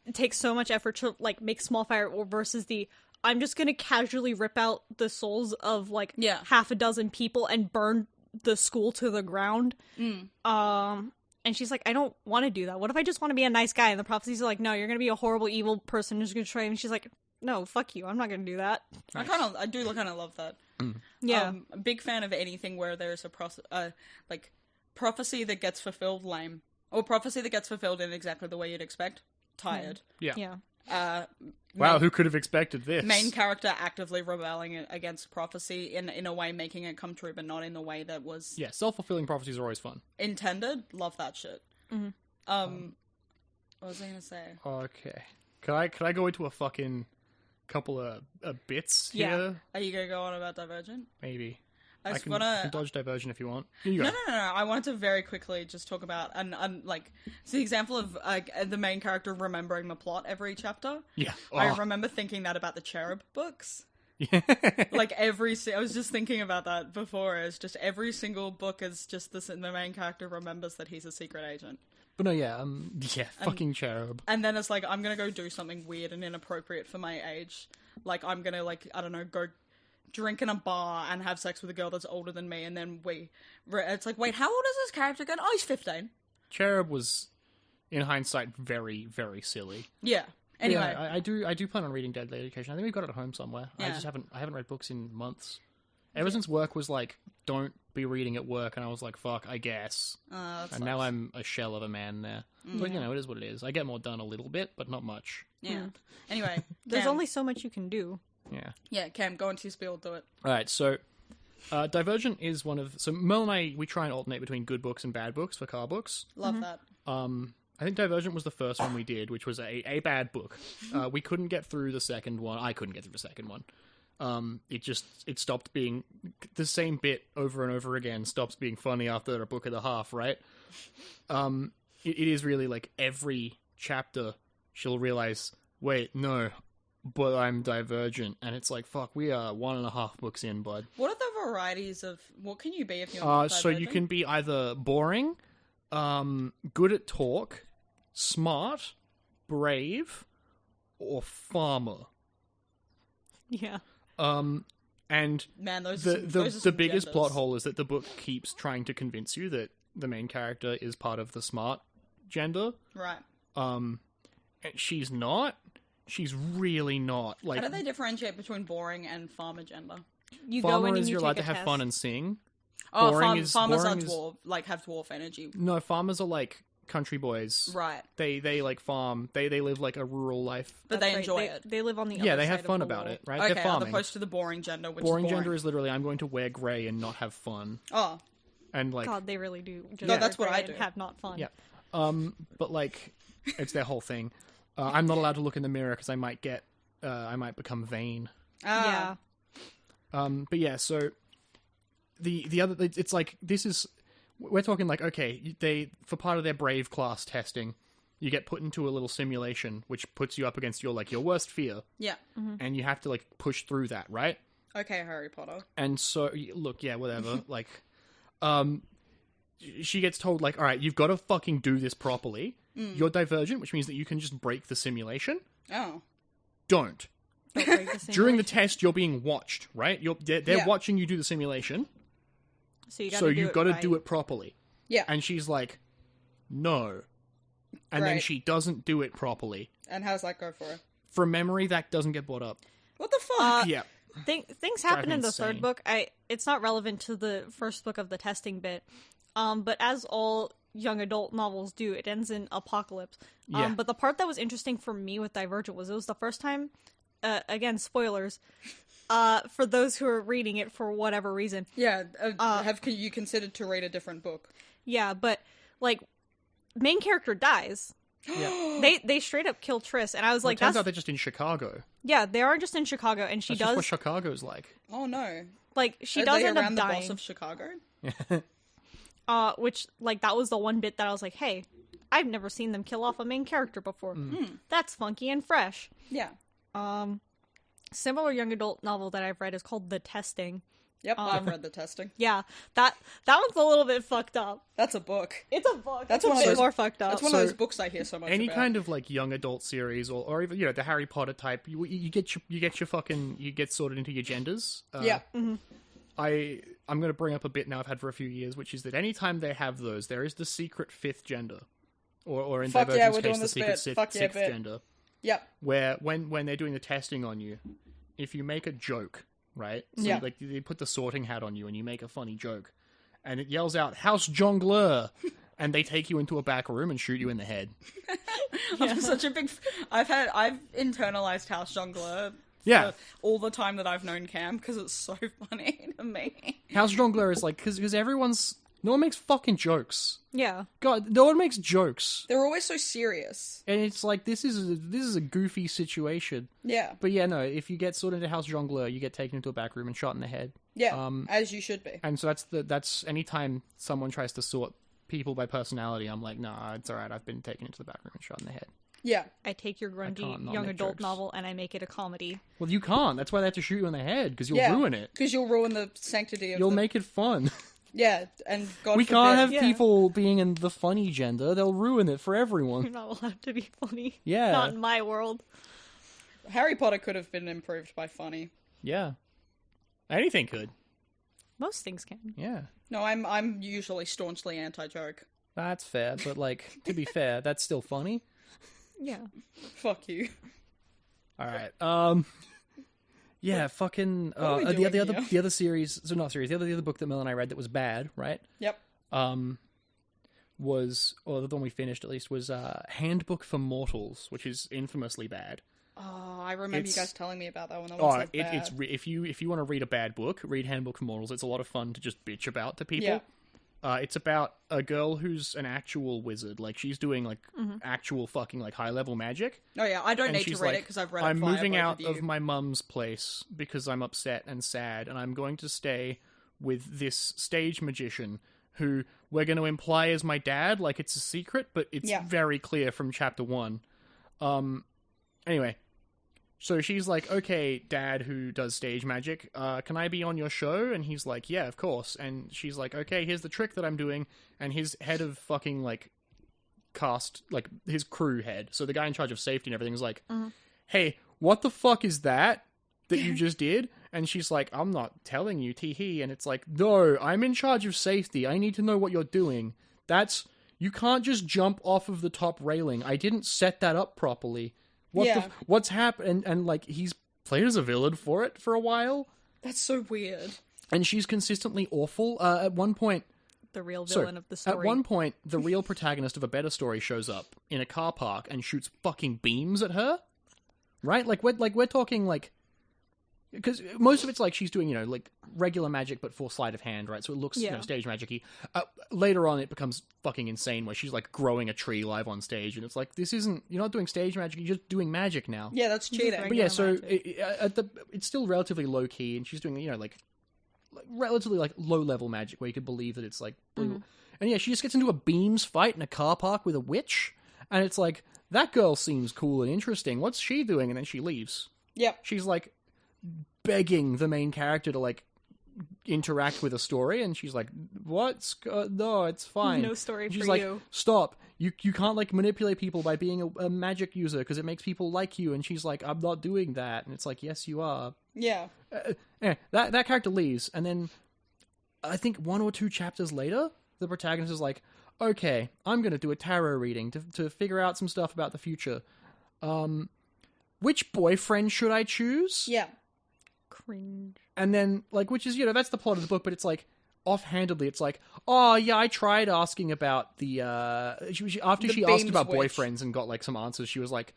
it takes so much effort to, like, make small fire versus the, I'm just gonna casually rip out the souls of, like, half a dozen people and burn the school to the ground. And she's like, I don't want to do that. What if I just want to be a nice guy? And the prophecies are like, no, you're gonna be a horrible, evil person who's gonna try. And she's like, no, fuck you. I'm not gonna do that. Nice. I do kind of love that. Yeah. A big fan of anything where there's a like prophecy that gets fulfilled lame, or prophecy that gets fulfilled in exactly the way you'd expect. Tired. Yeah. Yeah. Wow, who could have expected this? Main character actively rebelling against prophecy in a way making it come true, but not in the way that was self-fulfilling prophecies are always fun. intended. Love that shit. What was I gonna say? Okay. Could I go into a fucking couple of bits Yeah. here? Are you gonna go on about Divergent? Maybe. I I just can wanna. dodge diversion if you want. Here you go. No. I wanted to very quickly just talk about it's the example of the main character remembering the plot every chapter. Yeah. I Oh. remember thinking that about the Cherub books. Yeah. Like I was just thinking about that before. It's just every single book is just the main character remembers that he's a secret agent. But no, fucking cherub. And then it's like, I'm gonna go do something weird and inappropriate for my age. Like, I'm gonna, like, I don't know, go drink in a bar and have sex with a girl that's older than me, and then it's like, wait, how old is this character again? Oh, he's 15. Cherub was, in hindsight, very, very silly. Yeah. Anyway. Yeah, I do plan on reading Deadly Education. I think we've got it at home somewhere. Yeah. I haven't read books in months. Ever since work was like, don't be reading at work, and I was like, fuck, I guess. And now I'm a shell of a man there. But, it is what it is. I get more done a little bit, but not much. Yeah. Anyway. There's Cam. only so much you can do. Yeah. Yeah, Cam, go into your spiel, do it. Alright, so Divergent is one of... So Mel and I, we try and alternate between good books and bad books for car books. Love that. I think Divergent was the first one we did, which was a bad book. We couldn't get through the second one. I couldn't get through the second one. It stopped being... The same bit over and over again stops being funny after a book and a half, right? It is really like every chapter she'll realize, wait, no, but I'm divergent. And it's like, fuck, we are 1.5 books in, bud. What are the varieties of... What can you be if you're not So you divergent? can be either boring, good at talk, smart, brave, or farmer. Yeah. And Man, those the some biggest genders. plot hole is that the book keeps trying to convince you that the main character is part of the smart gender. Right. And she's not. She's really not. Like, How do they differentiate between boring and farmer gender? You go farmer in and is you you're take allowed a to have test. fun and sing. Oh, Boring farmers are boring dwarf, like have dwarf energy. No, farmers are like country boys. Right. They like farm. They live like a rural life. But That's they right. enjoy it. They live on the Yeah, other they have side fun of the about wall. it, right? Okay, They're as farming. opposed to the boring gender, which Boring is boring. gender is literally I'm going to wear grey and not have fun. Oh, And like God, they really do. Just No, that's wear what I gray do. and have not fun. Yeah. But like it's their whole thing. I'm not allowed to look in the mirror because I might become vain. Yeah. But yeah, so the other, it's like, this is we're talking like, okay, they for part of their Brave class testing, you get put into a little simulation which puts you up against your worst fear, Yeah. and you have to like push through that, right? Okay, Harry Potter. And so, look, yeah, whatever. Like, she gets told, like, all right, you've got to fucking do this properly. You're divergent, which means that you can just break the simulation. Oh. Don't. Don't break the During the simulation. test, you're being watched, right? They're Yeah. watching you do the simulation, So you got so to do you've it got to right. do it properly. Yeah. And she's like, no. And then Right. she doesn't do it properly. And how's that go for her? From memory, that doesn't get brought up. What the fuck? Yeah. Things happen me in the insane. third book. It's not relevant to the first book of the testing bit. But as all young adult novels do, it ends in apocalypse. Yeah. But the part that was interesting for me with Divergent was it was the first time, again, spoilers, for those who are reading it for whatever reason. Yeah. Have you considered to read a different book? Yeah, but, like, main character dies. Yeah. They straight up kill Triss, and I was Well, like, it turns that's... out they're just in Chicago. Yeah, they are just in Chicago, and she That's just what does... Chicago's like. Oh no. Like, she Are does they end up around the dying. boss of Chicago? Which, like, that was the one bit that I was like, hey, I've never seen them kill off a main character before. That's funky and fresh. Yeah. Similar young adult novel that I've read is called The Testing. Yep, I've read the testing. Yeah, that one's a little bit fucked up. That's a book. It's a book. That's It's one a of bit those- more fucked up. That's one of those books I hear so much Any about. kind of like young adult series, or even the Harry Potter type, you get sorted into your genders. Yeah. I'm going to bring up a bit now I've had for a few years, which is that anytime they have those, there is the secret fifth gender, or in Fuck yeah, Divergent's we're case, doing the this secret bit. Fuck yeah, sixth bit. gender, Yep. where when they're doing the testing on you, if you make a joke, right? So Yeah. like they put the sorting hat on you and you make a funny joke, and it yells out "House Jongleur," and they take you into a back room and shoot you in the head. I'm such a big. I've internalized House Jongleur. Yeah. For all the time that I've known Cam because it's so funny to me. House Jongleur is like because no one makes fucking jokes. Yeah. God, no one makes jokes, They're always so serious. and it's like this is a goofy situation. Yeah. But yeah, no, if you get sorted into House Jongleur, you get taken into a back room and shot in the head. Yeah. As you should be. And so that's anytime someone tries to sort people by personality, I'm like, nah, it's all right. I've been taken into the back room and shot in the head. Yeah. I take your can't grungy not young make adult jokes. novel and I make it a comedy. Well, you can't. That's why they have to shoot you in the head because you'll Yeah. ruin it. Because you'll ruin the sanctity of You'll the... make it fun. Yeah, and God We forbid... can't have Yeah. people being in the funny gender. They'll ruin it for You're everyone. not allowed to be funny. Yeah. Not in my world. Harry Potter could have been improved by funny. Yeah. Anything could. Most things can. Yeah. No, I'm usually staunchly anti-joke. That's fair, but like to be fair, that's still funny. Yeah. Fuck you. All right. Yeah, fucking are we the doing other here? the other series, so not series, the other book that Mel and I read that was bad, right? Yep. Was or the one we finished at least was Handbook for Mortals, which is infamously bad. Oh, I remember It's- you guys telling me about that one. That was so bad. It's if you want to read a bad book, read Handbook for Mortals. It's a lot of fun to just bitch about to people. Yeah. It's about a girl who's an actual wizard. Like she's doing like actual fucking like high level magic. Oh yeah, I don't And need to she's read like, it because I've read I'm it via moving both out of of you. my mum's place because I'm upset and sad, and I'm going to stay with this stage magician who we're going to imply is my dad, like it's a secret, but it's Yeah. very clear from chapter 1. Anyway, so she's like, okay, dad who does stage magic, can I be on your show? And he's like, yeah, of course. And she's like, okay, here's the trick that I'm doing. And his head of fucking, like, cast, like, his crew head, so the guy in charge of safety and everything is like, hey, what the fuck is that you just did? And she's like, I'm not telling you, tee-hee. And it's like, no, I'm in charge of safety. I need to know what you're doing. You can't just jump off of the top railing. I didn't set that up properly. What's happened? And like, he's played as a villain for it for a while. That's so weird. And she's consistently awful. At one point, The real villain of the story. at one point, the real protagonist of a better story shows up in a car park and shoots fucking beams at her. Right? We're talking like, because most of it's like she's doing, like regular magic but for sleight of hand, right? So it looks, Yeah. stage magic-y. Later on, it becomes fucking insane where she's like growing a tree live on stage, and it's like, you're not doing stage magic, you're just doing magic now. Yeah, that's cheating. But yeah, so Regular it's still relatively low key, and she's doing, like relatively like low level magic where you could believe that it's like blue. And yeah, she just gets into a beams fight in a car park with a witch, and it's like, that girl seems cool and interesting. What's she doing? And then she leaves. Yep. She's like begging the main character to like interact with a story, and she's like, "What? No, it's fine. No story and she's for like, you. Stop! You can't like manipulate people by being a magic user because it makes people like you." And she's like, "I'm not doing that." And it's like, "Yes, you are." Yeah. That character leaves, and then I think 1 or 2 chapters later, the protagonist is like, "Okay, I'm going to do a tarot reading to figure out some stuff about the future. Which boyfriend should I choose?" Yeah. Cringe. And then, like, which is, that's the plot of the book, but it's like, offhandedly, it's like, oh, yeah, I tried asking about the, after she asked Beams about witch. boyfriends and got, like, some answers, she was like,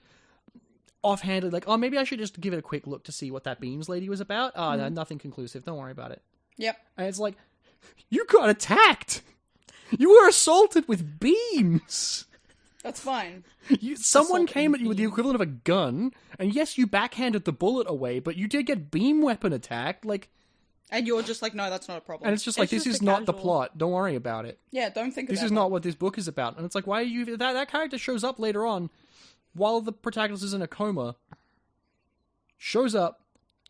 offhandedly, like, oh, maybe I should just give it a quick look to see what that Beams lady was about. Oh, no, nothing conclusive, don't worry about it. Yep. And it's like, you got attacked! You were assaulted with beams! That's fine. Someone Assault came with at you with the equivalent of a gun, and yes, you backhanded the bullet away, but you did get beam weapon attacked, like... And you're just like, no, that's not a problem. And it's just like, this just is a not the casual- plot. Don't worry about it. Yeah, don't think This about is it. not what this book is about. And it's like, why are you... That character shows up later on, while the protagonist is in a coma, shows up,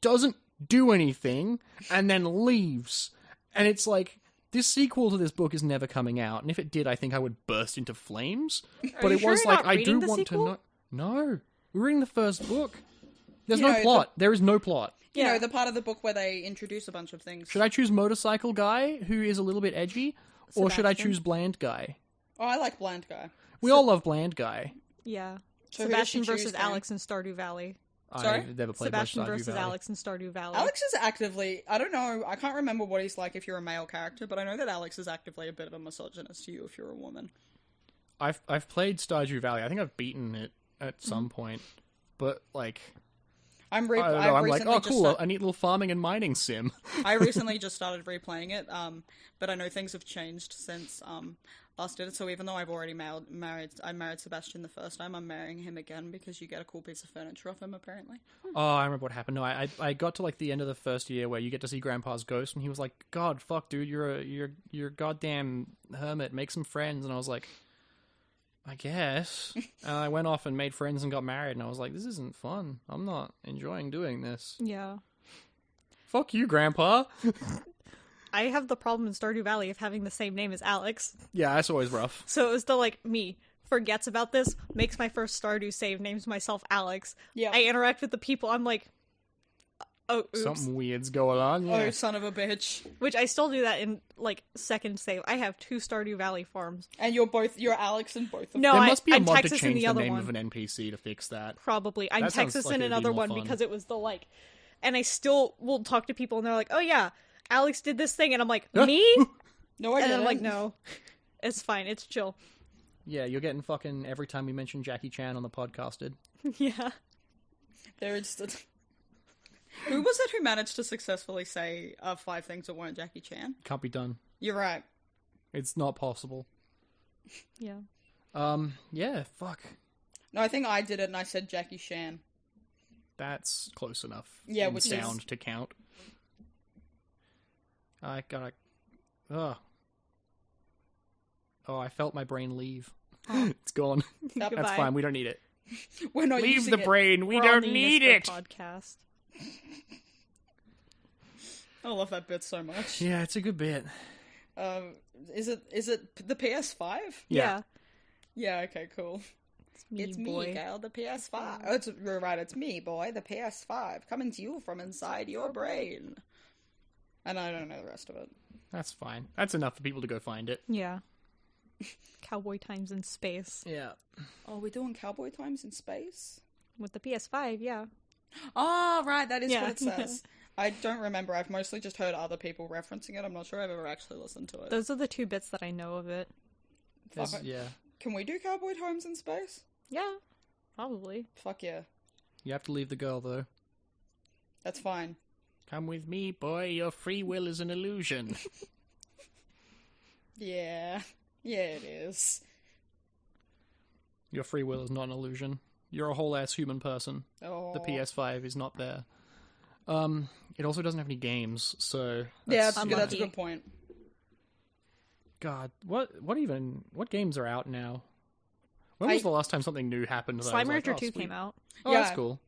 doesn't do anything, and then leaves. And it's like, this sequel to this book is never coming out. And if it did, I think I would burst into flames. But you it sure was you're like, not I do reading the want sequel? to know... No. We're reading the first book. There's You no know, plot. There is no plot. You Yeah. know, the part of the book where they introduce a bunch of things. Should I choose motorcycle guy, who is a little bit edgy? Or should I Sebastian. choose bland guy? Oh, I like Blind Guy. We all love bland guy. Yeah. So who does she Sebastian choose, versus then? Alex in Stardew Valley. Sorry? I've never played Sebastian much Stardew versus Valley. Alex in Stardew Valley. Alex is actively... I don't know, I can't remember what he's like if you're a male character, but I know that Alex is actively a bit of a misogynist to you if you're a woman. I've played Stardew Valley. I think I've beaten it at some point. But, like... I don't know, I'm like, oh, cool, a neat little farming and mining sim. I recently just started replaying it, but I know things have changed since last did it. So even though I've already married Sebastian the first time, I'm marrying him again because you get a cool piece of furniture off him. Apparently. Oh, I remember what happened. No, I got to like the end of the first year where you get to see Grandpa's ghost, and he was like, "God, fuck, dude, you're a goddamn hermit. Make some friends." And I was like, I guess. And I went off and made friends and got married, and I was like, this isn't fun. I'm not enjoying doing this. Yeah. Fuck you, Grandpa. I have the problem in Stardew Valley of having the same name as Alex. Yeah, that's always rough. So it was the like, me forgets about this, makes my first Stardew save, names myself Alex. Yeah. I interact with the people, I'm like, oh, oops. Something weird's going on. Yeah. Oh, son of a bitch! Which I still do that in, like, second save. I have 2 Stardew Valley farms. And you're Alex in both of them. No, There must be a I'm mod to Texas in change the the other name one. of an NPC to fix that. Probably. I'm That sounds Texas like in it'd be another more one fun. because it was the, like... And I still will talk to people and they're like, oh yeah, Alex did this thing. And I'm like, me? No, I And didn't. then I'm like, no. It's fine. It's chill. Yeah, you're getting fucking every time we mention Jackie Chan on the podcasted. Yeah. There's who was it who managed to successfully say 5 things that weren't Jackie Chan? Can't be done. You're right. It's not possible. Yeah. Yeah, fuck. No, I think I did it and I said Jackie Chan. That's close enough. Yeah, in which is- sound to count. I gotta... Ugh. Oh, I felt my brain leave. It's gone. Yep. That's Goodbye. fine, we don't need it. We're not Leave using the it. brain, we We're on don't the need UniSFA it! podcast. I love that bit so much. Yeah, it's a good bit. Is it the PS5? Yeah. Yeah. Okay. Cool. It's me, boy. girl, the PS5. Oh, you're right. It's me, boy, the PS5, coming to you from inside your brain. And I don't know the rest of it. That's fine. That's enough for people to go find it. Yeah. Cowboy Times in Space. Yeah. Oh, we're doing Cowboy Times in Space? With the PS5, yeah. Oh, right, that is Yeah. what it says. I don't remember. I've mostly just heard other people referencing it. I'm not sure I've ever actually listened to it. Those are the 2 bits that I know of it. Fuck it. Yeah. Can we do Cowboy Times in Space? Yeah. Probably. Fuck yeah. You have to leave the girl, though. That's fine. Come with me, boy. Your free will is an illusion. Yeah. Yeah, it is. Your free will is not an illusion. You're a whole-ass human person. Oh. The PS5 is not there. It also doesn't have any games, so Yeah, that's, that's a good point. God, what games are out now? When was the last time something new happened? That I Slime was like, Rancher oh, 2 sweet. came out. Oh, Yeah. that's cool.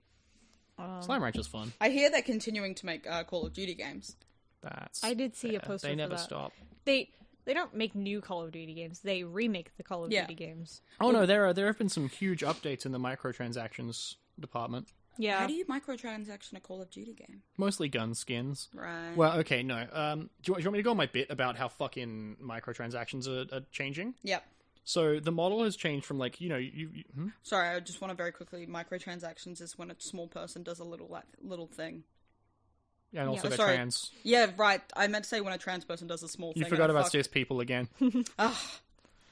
Slime Rancher's fun. I hear they're continuing to make Call of Duty games. That's I did see a fair. poster They for never that. stop. They don't make new Call of Duty games. They remake the Call of Yeah. Duty games. Oh no, there have been some huge updates in the microtransactions department. Yeah. How do you microtransaction a Call of Duty game? Mostly gun skins. Right. Well, okay, no. Do you want me to go on my bit about how fucking microtransactions are changing? Yep. So the model has changed from like, Sorry, I just want to very quickly. Microtransactions is when a small person does a little thing. Yeah, and also Yeah. they're Sorry. trans. Yeah, right. I meant to say when a trans person does a small thing. You and forgot I about fuck- cis people again.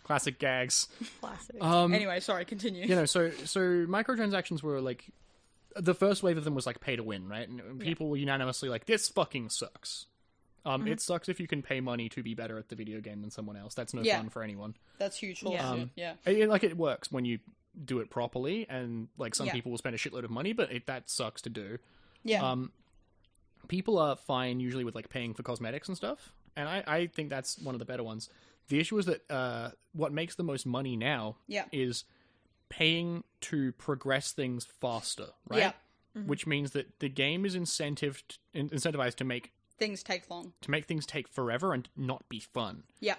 Classic gags. Classic. Anyway, sorry. Continue. So microtransactions were like, the first wave of them was like pay to win, right? And people were unanimously like, this fucking sucks. It sucks if you can pay money to be better at the video game than someone else. That's no fun for anyone. That's huge horseshit. Yeah. It works when you do it properly, and like some people will spend a shitload of money, but that sucks to do. Yeah. People are fine usually with like paying for cosmetics and stuff, and I think that's one of the better ones. The issue is that what makes the most money now is paying to progress things faster, right? Yeah. Which means that the game is incentivized to make things take forever and not be fun. Yeah.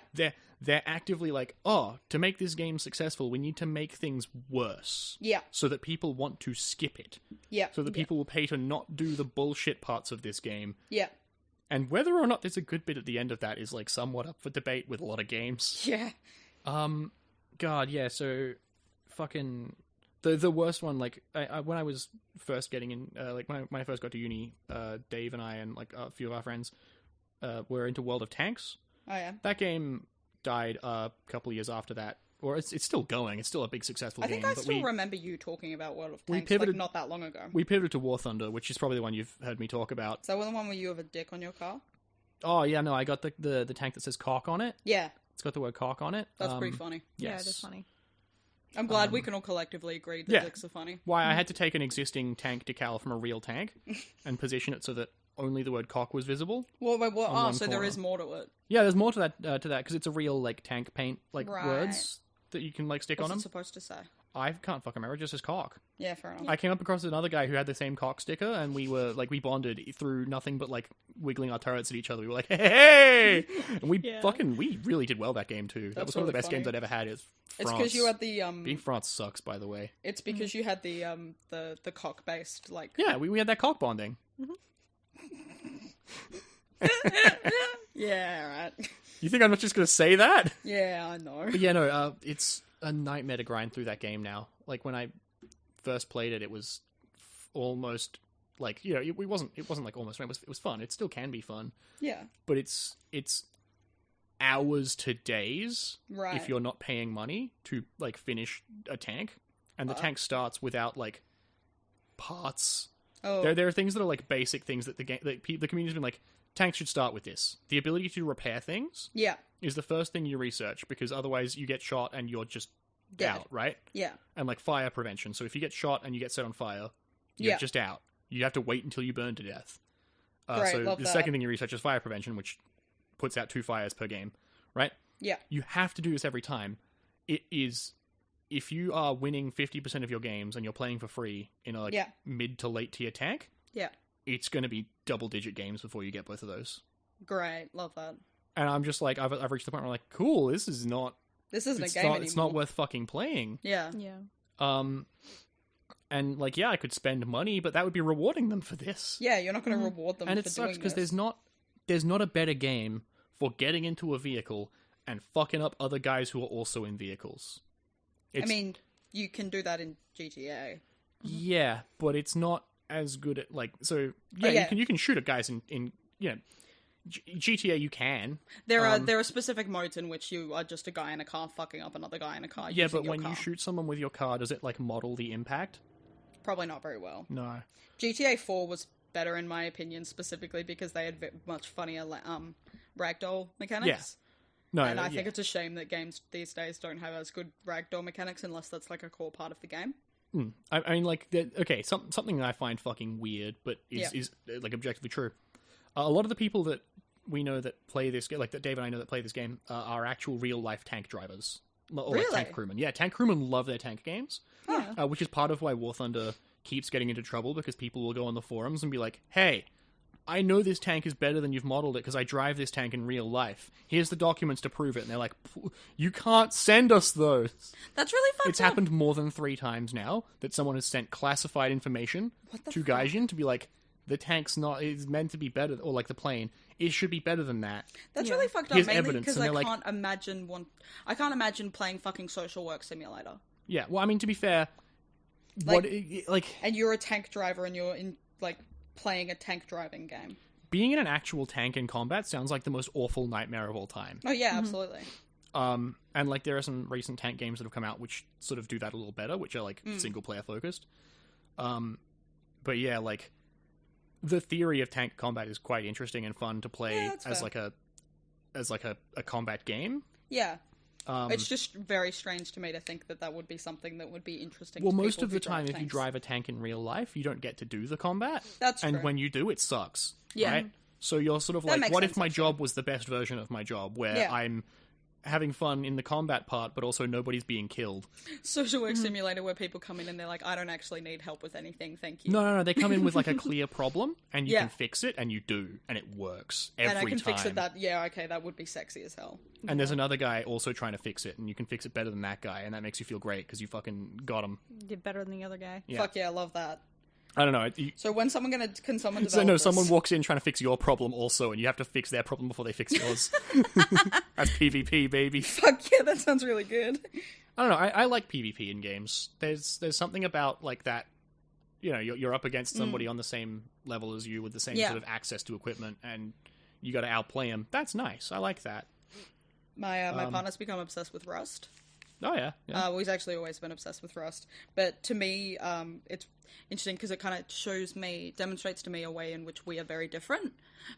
They're actively like, to make this game successful, we need to make things worse. Yeah. So that people want to skip it. Yeah. So that people will pay to not do the bullshit parts of this game. Yeah. And whether or not there's a good bit at the end of that is like somewhat up for debate with a lot of games. Yeah. God, yeah, so fucking the worst one, like I when I was first getting in, like when I first got to uni, Dave and I and like a few of our friends were into World of Tanks. Oh yeah. That game died a couple of years after that, or it's still going. It's still a big successful I game. think I but still we remember you talking about World of we Tanks pivoted- like not that long ago. we pivoted to War Thunder, which is probably the one you've heard me talk about. Is that the one where you have a dick on your car? Oh yeah, no, I got the tank that says cock on it. Yeah. It's got the word cock on it. That's pretty funny. Yeah, Yes. it is funny. I'm glad we can all collectively agree that yeah. dicks are funny. Why I had to take an existing tank decal from a real tank and position it so that only the word cock was visible. Well, wait, what? On Oh, one so there corner. is more to it. Yeah, there's more to that because it's a real like tank paint like Right. words that you can like stick What's on it them. supposed to say? I can't fucking remember. It just says cock. Yeah, fair enough. I came up across another guy who had the same cock sticker, and we were like we bonded through nothing but like wiggling our turrets at each other. We were like, hey, and we we really did well that game too. That That's was one of the really best games funny. I'd ever had. It's It's France. because you had the Being France sucks, by the way. It's because you had the cock based like. Yeah, we had that cock bonding. Yeah, right. You think I'm not just gonna say that? Yeah, I know. But yeah, no, it's a nightmare to grind through that game now. Like when I first played it, it was almost like it wasn't like almost. It was fun. It still can be fun, Yeah, but it's hours to days right. if you're not paying money to like finish a tank, and the tank starts without like parts. Oh, There are things that are like basic things that the community's been like. Tanks should start with this. The ability to repair things yeah, is the first thing you research, because otherwise you get shot and you're just Dead. out, right? yeah, And like fire prevention. So if you get shot and you get set on fire, you're Yeah. just out. You have to wait until you burn to death. Great, so love the that. second thing you research is fire prevention, which puts out 2 fires per game, right? yeah, You have to do this every time. It is, if you are winning 50% of your games and you're playing for free in a like Yeah. mid to late tier tank, yeah. it's going to be double-digit games before you get both of those. Great, love that. And I'm just like, I've reached the point where I'm like, cool, this is not, This isn't a it's game not, anymore. it's not worth fucking playing. Yeah, Yeah. And like, yeah, I could spend money, but that would be rewarding them for this. yeah. You're not going to reward them And for it sucks doing because this. there's not a better game for getting into a vehicle and fucking up other guys who are also in vehicles. I mean, you can do that in GTA. yeah, but it's not as good at like, so yeah, yeah. you can shoot at guys in GTA you can. There are specific modes in which you are just a guy in a car fucking up another guy in a car. Yeah, using but your when you car. shoot someone with your car, does it like model the impact? Probably not very well. No. GTA 4 was better in my opinion, specifically because they had much funnier ragdoll mechanics. No, And I yeah. think it's a shame that games these days don't have as good ragdoll mechanics unless that's like a core part of the game. I mean, like, okay, something that I find fucking weird, but is like objectively true. A lot of the people that we know that play this game, like that Dave and I know that play this game, are actual real life tank drivers. Or like tank crewmen. Yeah, tank crewmen love their tank games. Yeah. Which is part of why War Thunder keeps getting into trouble, because people will go on the forums and be like, hey, I know this tank is better than you've modeled it because I drive this tank in real life. Here's the documents to prove it. And they're like, you can't send us those. That's really fucked It's up. happened more than 3 times now that someone has sent classified information to Gaijin to be like, the tank's not, it's meant to be better, or like the plane, it should be better than that. That's really fucked up, Here's mainly evidence, because and I they're can't imagine I can't imagine playing fucking Social Work Simulator. Yeah, well, I mean, to be fair, And you're a tank driver and you're in, like, playing a tank driving game. being in an actual tank in combat sounds like the most awful nightmare of all time. Oh, yeah, absolutely. And like there are some recent tank games that have come out which sort of do that a little better, which are like single player focused. But yeah, like the theory of tank combat is quite interesting and fun to play as fair. like a combat game. Yeah. It's just very strange to me to think that would be something that would be interesting Well, to most people of the who drive time, if you tanks. drive a tank in real life, you don't get to do the combat. That's and true. when you do, it sucks. Yeah. Right? So you're sort of like, makes what sense, if my actually. job was the best version of my job, where I'm having fun in the combat part, but also nobody's being killed? Social Work Simulator where people come in and they're like, I don't actually need help with anything, thank you. No. They come in with like a clear problem, and you Yeah. can fix it, and you do, and it works every and I can time. fix it that would be sexy as hell. And there's another guy also trying to fix it, and you can fix it better than that guy, and that makes you feel great because you fucking got him. Did better than the other guy. Yeah. Fuck yeah, I love that. I don't know. So when can someone develop So no, this? someone walks in trying to fix your problem also, and you have to fix their problem before they fix yours. That's PvP, baby. Fuck yeah, that sounds really good. I don't know. I like PvP in games. There's something about like that. You know, you're up against somebody on the same level as you with the same sort of access to equipment, and you got to outplay them. That's nice. I like that. My partner's become obsessed with Rust. Oh yeah. Well, he's actually always been obsessed with Rust. But to me, it's interesting because it kind of demonstrates to me a way in which we are very different.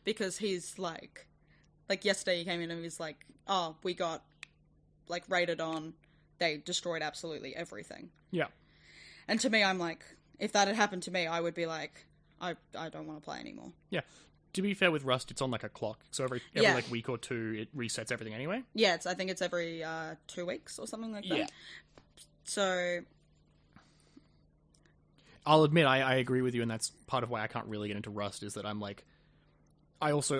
Because he's like yesterday he came in and he's like, oh, we got like raided on. They destroyed absolutely everything. Yeah. And to me, I'm like, if that had happened to me, I would be like, I don't want to play anymore. Yeah. To be fair with Rust, it's on like a clock, so every like week or two, it resets everything anyway. Yeah, I think it's every 2 weeks or something like that. Yeah. So I'll admit I agree with you, and that's part of why I can't really get into Rust, is that I'm like, I don't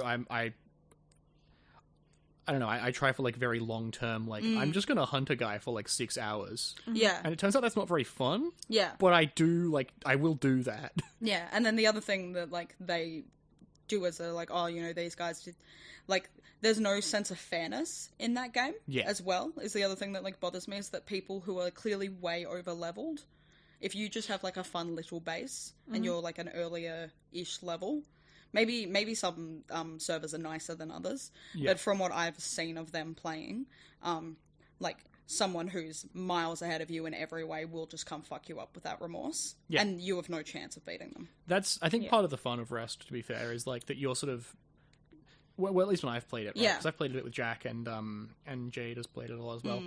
know, I try for like very long term, like I'm just gonna hunt a guy for like 6 hours. yeah, And it turns out that's not very fun. yeah, But I will do that. yeah. And then the other thing that like they do is they're like, oh, these guys did, like, there's no sense of fairness in that game. Yeah. As well is the other thing that like bothers me, is that people who are clearly way over leveled, if you just have like a fun little base and you're like an earlier ish level. Maybe some servers are nicer than others, but from what I've seen of them playing, like someone who's miles ahead of you in every way will just come fuck you up without remorse, and you have no chance of beating them. That's, I think, part of the fun of Rust, to be fair, is like that you're sort of, well at least when I've played it, right? Yeah. Because I've played it with Jack, and Jade has played it a lot as well.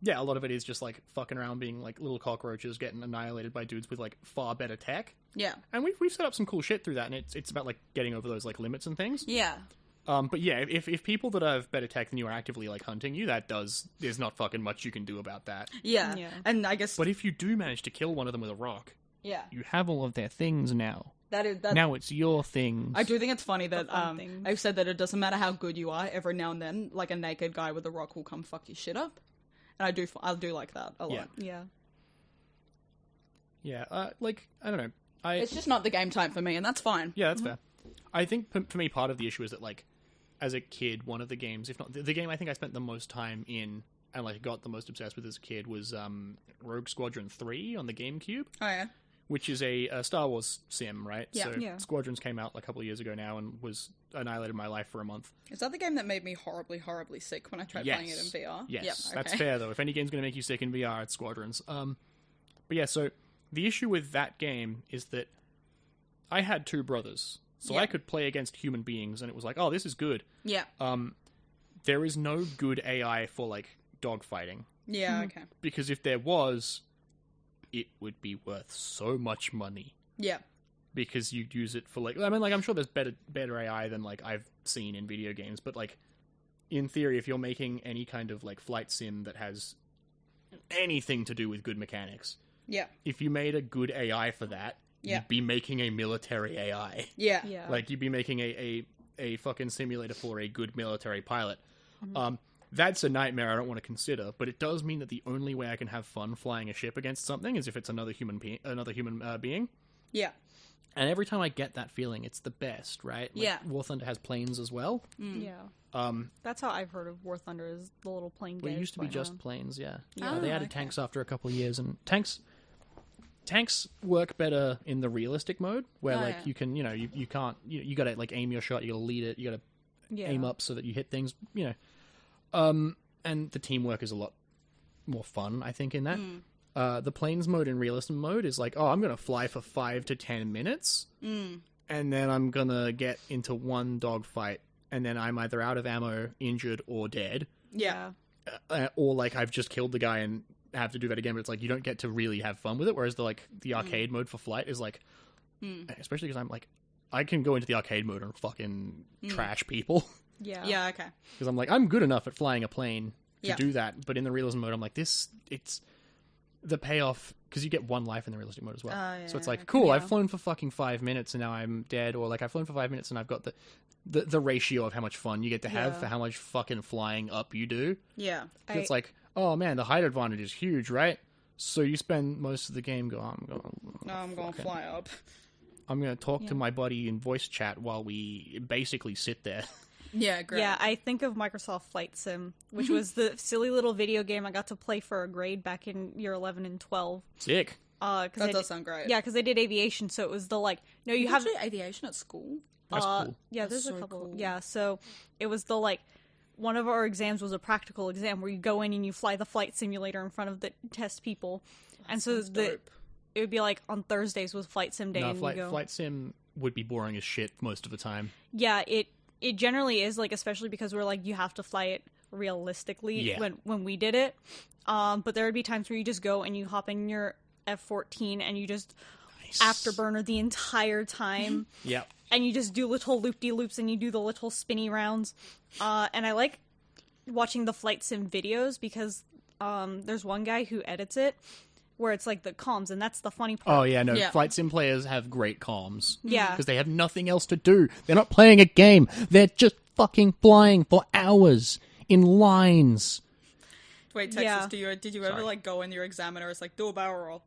Yeah, a lot of it is just like fucking around, being like little cockroaches getting annihilated by dudes with like far better tech. Yeah, And we've set up some cool shit through that, and it's about like getting over those like limits and things. yeah, But yeah, if people that have better tech than you are actively like hunting you, there's not fucking much you can do about that. yeah. Yeah. And I guess, But if you do manage to kill one of them with a rock, yeah, you have all of their things now. that Now it's your things. I do think it's funny that fun things. I've said that it doesn't matter how good you are. Every now and then, like a naked guy with a rock will come fuck your shit up, and I do like that a lot. Yeah. Yeah. Yeah, like, I don't know. It's just not the game type for me, and that's fine. Yeah, that's fair. I think for me, part of the issue is that, like, as a kid, one of the games, if not the game I think I spent the most time in and like got the most obsessed with as a kid was Rogue Squadron 3 on the GameCube, Oh yeah, which is a Star Wars sim, right? Yeah. So Yeah. Squadrons came out like a couple of years ago now and was annihilated my life for a month. is that the game that made me horribly, horribly sick when I tried playing it in VR? Yes, Yep, that's okay. fair though. If any game's going to make you sick in VR, it's Squadrons. But yeah, so the issue with that game is that I had 2 brothers, so Yeah. I could play against human beings, and it was like, oh, this is good. Yeah, There is no good AI for like dogfighting, yeah, okay. because if there was, it would be worth so much money. Yeah. Because you'd use it for, like... I mean, like, I'm sure there's better AI than, like, I've seen in video games, but, like, in theory, if you're making any kind of, like, flight sim that has anything to do with good mechanics, Yeah. if you made a good AI for that, Yeah. you'd be making a military AI. Yeah. Yeah. Like, you'd be making a fucking simulator for a good military pilot. That's a nightmare I don't want to consider, but it does mean that the only way I can have fun flying a ship against something is if it's another human being. Yeah. And every time I get that feeling, it's the best, right? Like, Yeah. War Thunder has planes as well. Yeah. That's how I've heard of War Thunder, is the little plane Well, it guys used to be flying just around. planes, yeah. Oh, They added okay. tanks after a couple of years, and tanks work better in the realistic mode, where like yeah. you can, you can't, you gotta like aim your shot, you gotta lead it, you gotta Yeah. aim up so that you hit things, and the teamwork is a lot more fun, I think, in that. The planes mode in realism mode is like, oh, I'm gonna fly for 5 to 10 minutes, and then I'm gonna get into one dogfight, and then I'm either out of ammo, injured, or dead. Yeah. Or like I've just killed the guy and have to do that again, but it's like you don't get to really have fun with it, whereas the arcade mode for flight is like, especially because I'm like, I can go into the arcade mode and fucking trash people, Yeah. Yeah. Okay. because I'm like, I'm good enough at flying a plane to Yeah. do that, but in the realism mode I'm like, it's the payoff, because you get one life in the realistic mode as well. Oh, So it's yeah, like, okay. cool, Yeah. I've flown for fucking 5 minutes and now I'm dead, or like I've flown for 5 minutes and I've got the ratio of how much fun you get to have Yeah. for how much fucking flying up you do. Yeah. It's like, oh man, the height advantage is huge, right? So you spend most of the game I'm going to fly up. I'm going to talk to my buddy in voice chat while we basically sit there. Yeah. Great. Yeah, I think of Microsoft Flight Sim, which was the silly little video game I got to play for a grade back in year 11 and 12. Sick. That does sound great. Yeah, because they did aviation, so it was the like, no, you You have have do aviation at school. That's cool. Yeah, That's there's a so couple. cool. Yeah, so it was the like, one of our exams was a practical exam where you go in and you fly the flight simulator in front of the test people, and so Sounds the dope. it would be like on Thursdays was flight sim day, No, and you go. flight sim would be boring as shit most of the time. Yeah, it generally is, like, especially because we're like, you have to fly it realistically Yeah. when we did it. But there would be times where you just go and you hop in your F-14 and you just afterburner the entire time. Yeah. And you just do little loop-de-loops and you do the little spinny rounds. And I like watching the flight sim videos because there's one guy who edits it where it's like the comms, and that's the funny part. Oh yeah, no, Yeah. flight sim players have great comms. Yeah. Because they have nothing else to do. They're not playing a game. They're just fucking flying for hours in lines. Wait, Texas, Yeah. did you ever Sorry. like go in your examiner? It's like, do a barrel roll.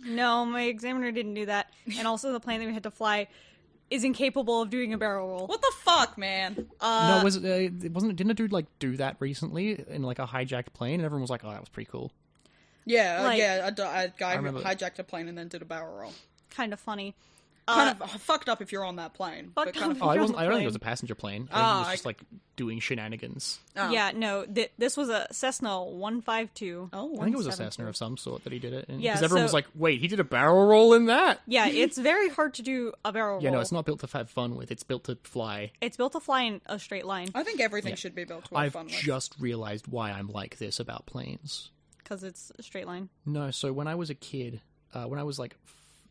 No, my examiner didn't do that. And also the plane that we had to fly is incapable of doing a barrel roll. What the fuck, man? No, didn't a dude like do that recently in like a hijacked plane, and everyone was like, "Oh, that was pretty cool." Yeah, Like- a guy who remember- hijacked a plane and then did a barrel roll. Kind of funny. Kind of fucked up if you're on that plane. But Fucked kind up. of Oh, I You're on wasn't. the I don't think plane. it was a passenger plane. I think Ah, he was I- just like doing shenanigans. Oh. Yeah, no, this was a Cessna 152. Oh, I think it was a 172. Cessna of some sort that he did it in. Yeah, Because everyone was so- like, "Wait, he did a barrel roll in that?" Yeah, it's very hard to do a barrel roll. Yeah, no, it's not built to have fun with. It's built to fly. It's built to fly in a straight line I think everything should be built to have I've fun with. just realized why I'm like this about planes. because it's a straight line. No, so when I was a kid, when I was like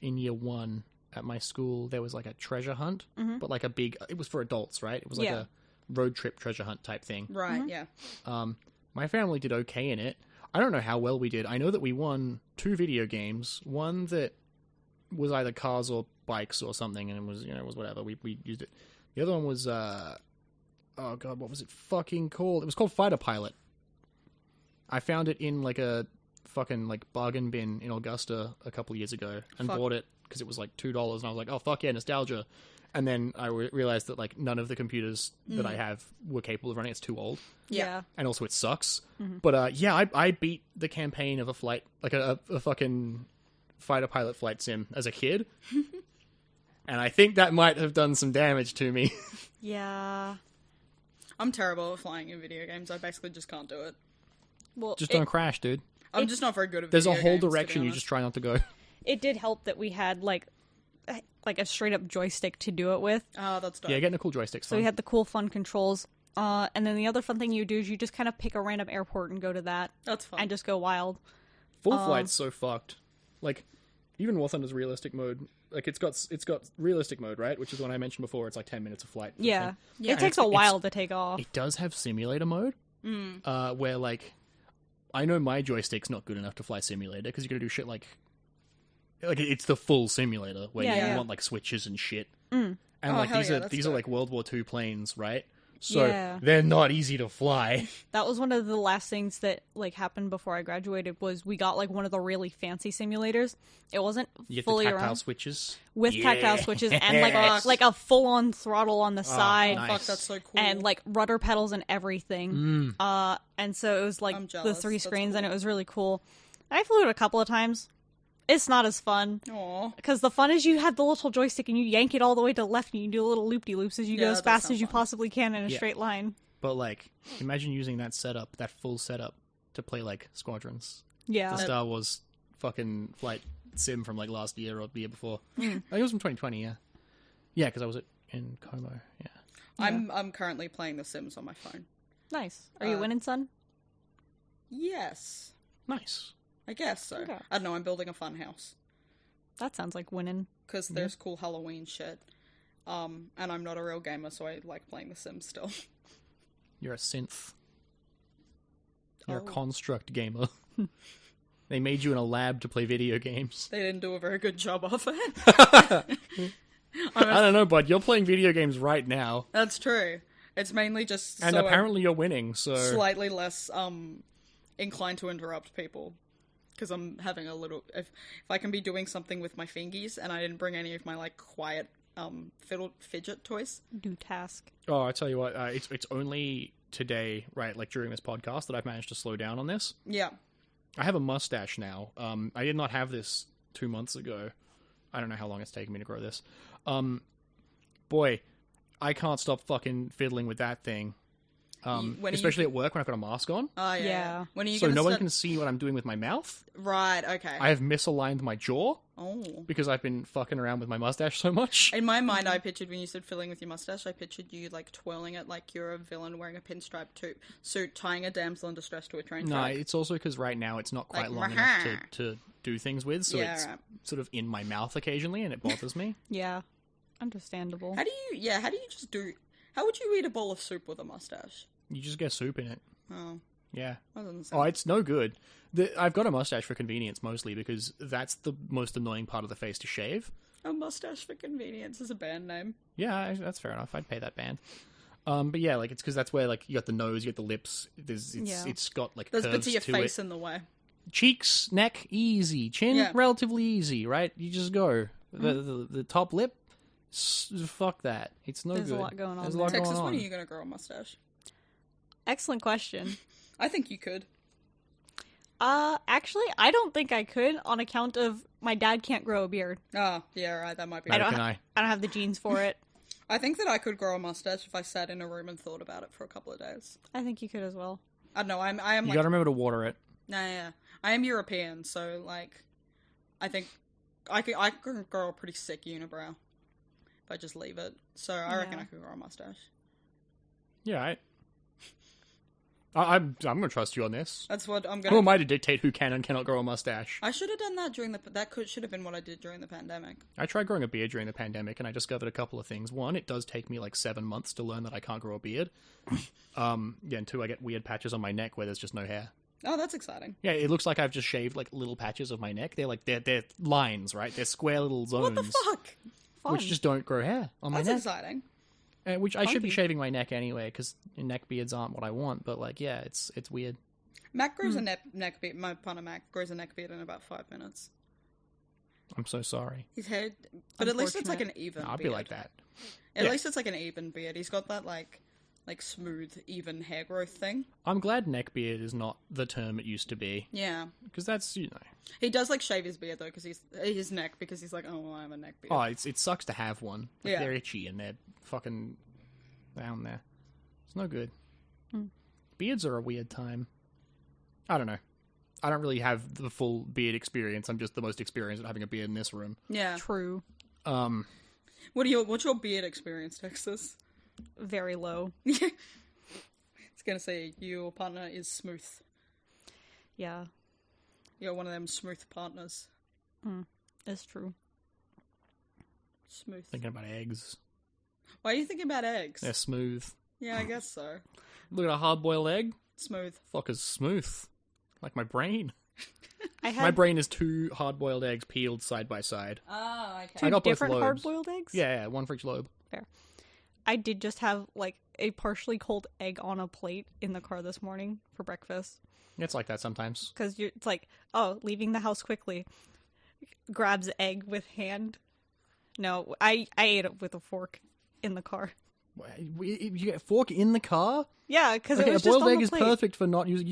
in year 1 at my school, there was like a treasure hunt, but like it was for adults, right? It was like Yeah. a road trip treasure hunt type thing. Right, yeah. My family did okay in it. I don't know how well we did. I know that we won 2 video games. One that was either cars or bikes or something, and it was whatever. We used it. The other one was, oh god, what was it fucking called? It was called Fighter Pilot. I found it in like a fucking like bargain bin in Augusta a couple of years ago and Fuck. bought it because it was like $2, and I was like, oh fuck yeah, nostalgia. And then I realized that like none of the computers that I have were capable of running. It's too old, Yeah. and also it sucks. But yeah, I beat the campaign of a flight, like a fucking fighter pilot flight sim as a kid, and I think that might have done some damage to me. Yeah. I'm terrible at flying in video games. I basically just can't do it. Well, Just don't crash, dude. I'm just not very good at There's a video whole games, to be direction you honest. just try not to go. it did help that we had like a straight up joystick to do it with. Oh, that's dope. Yeah, getting a cool joystick's So fun. we had the cool fun controls. And then the other fun thing you do is you just kind of pick a random airport and go to that That's fun. and just go wild. Full Flight's so fucked. Like, even War Thunder's realistic mode, like it's got realistic mode, right? Which is what I mentioned before. It's like 10 minutes of flight. Yeah. Yeah. It takes a while to take off. It does have simulator mode, where like I know my joystick's not good enough to fly simulator because you got to do shit like it's the full simulator where you want like switches and shit. And like these are like World War II planes, right? So they're not easy to fly. That was one of the last things that like happened before I graduated was we got like one of the really fancy simulators. It wasn't You get fully the tactile around switches with tactile switches and like a full on throttle on the side. nice. Fuck, that's so cool. And like rudder pedals and everything. And so it was like the jealous. 3 That's screens cool. and it was really cool. I flew it a couple of times. It's not as fun. Aw. Because the fun is you have the little joystick and you yank it all the way to the left and you do little loop-de-loops as you go Yeah, as that fast sounds as you fun. possibly can in a straight line. But like, imagine using that setup, that full setup, to play like Squadrons, Yeah. the Star Wars fucking flight sim from like last year or the year before. I think it was from 2020. Yeah, because I was in Como. Yeah, I'm currently playing The Sims on my phone. Nice. Are you winning, son? Yes. nice. I guess so. Okay. I don't know, I'm building a fun house. That sounds like winning. Because there's cool Halloween shit. And I'm not a real gamer, so I like playing The Sims still. You're a synth. You're a Oh. construct gamer. They made you in a lab to play video games. They didn't do a very good job of it. I don't know, bud. You're playing video games right now, That's true. It's mainly just and so I'm apparently you're winning. So slightly less inclined to interrupt people. Because I'm having a little... If I can be doing something with my fingies, and I didn't bring any of my, like, quiet fidget toys. Do task. oh, I tell you what, it's only today, right? Like during this podcast, that I've managed to slow down on this. Yeah. I have a mustache now. I did not have this 2 months ago. I don't know how long it's taken me to grow this. Boy, I can't stop fucking fiddling with that thing. When are Especially at work when I've got a mask on. Oh, yeah. Yeah. When are you So gonna no one start... can see what I'm doing with my mouth. Right, okay. I have misaligned my jaw Oh. because I've been fucking around with my mustache so much. In my mind, I pictured, when you said filling with your mustache, I pictured you, like, twirling it like you're a villain wearing a pinstripe suit, tying a damsel in distress to a train No, track. it's also because right now it's not quite Like, long enough to do things with, so Yeah, it's right. sort of in my mouth occasionally, and it bothers me. Yeah. Understandable. How do you just do... How would you eat a bowl of soup with a mustache? You just get soup in it. Oh, Yeah. that doesn't Oh, sound... it's no good. I've got a mustache for convenience mostly because that's the most annoying part of the face to shave. A mustache for convenience is a band name. Yeah, that's fair enough. I'd pay that band. But yeah, like it's because that's where like you got the nose, you got the lips. It's got like There's curves bits of your to face it. in the way. Cheeks, neck, easy. Chin, Yeah. relatively easy. Right? You just go. The top lip. Fuck that. It's no There's good. a lot going on There's a there. lot Texas, going when on. are you going to grow a mustache? Excellent question. I think you could. Actually, I don't think I could on account of my dad can't grow a beard. Oh, yeah, right, that might be... I Neither don't can I. I don't have the genes for it. I think that I could grow a mustache if I sat in a room and thought about it for a couple of days. I think you could as well. I don't know, I am You like... gotta remember to water it. Nah. I am European, so, like, I think I could grow a pretty sick unibrow if I just leave it. So I reckon Yeah. I could grow a mustache. Yeah, I'm gonna trust you on this. That's what I'm Who gonna... am I to dictate who can and cannot grow a mustache? I should have done that during the... should have been what I did during the pandemic. I tried growing a beard during the pandemic, and I discovered a couple of things. One, it does take me like 7 months to learn that I can't grow a beard. Yeah, and two, I get weird patches on my neck where there's just no hair. Oh, that's exciting. Yeah, it looks like I've just shaved like little patches of my neck. They're lines, right? They're square little zones, What the fuck? Fun. which just don't grow hair on my That's neck. exciting. Which I should be Funky. shaving my neck anyway, because neck beards aren't what I want. But like, yeah, it's weird. Mac grows a neck beard. My partner Mac grows a neck beard in about 5 minutes. I'm so sorry. His hair, but at least it's like an even. I'll be beard. like that. At Yeah. least it's like an even beard. He's got that like smooth, even hair growth thing. I'm glad neck beard is not the term it used to be, Yeah, because that's, you know. he does like shave his beard though, because his neck, because he's like, oh, well, I have a neck beard. Oh, it sucks to have one. Like, Yeah. they're itchy and they're fucking down there. It's no good. Beards are a weird time. I don't know. I don't really have the full beard experience. I'm just the most experienced at having a beard in this room. Yeah. True. What's your beard experience, Texas? Very low. It's gonna say your partner is smooth. Yeah. You're one of them smooth partners. It's true. Smooth. Thinking about eggs. Why are you thinking about eggs? They're smooth. Yeah, I guess so. Look at a hard-boiled egg. Smooth. Fuck is smooth. Like my brain. I had My brain is 2 hard-boiled eggs peeled side by side. Oh, okay. two I got both different lobes. hard-boiled eggs. Yeah, one for each lobe. I did just have like a partially cold egg on a plate in the car this morning for breakfast It's like that sometimes. because it's like, oh, leaving the house quickly. Grabs egg with hand. No, I ate it with a fork in the car. You get a fork in the car? Yeah, because Okay, it a was just boiled on egg the is plate. perfect for not using.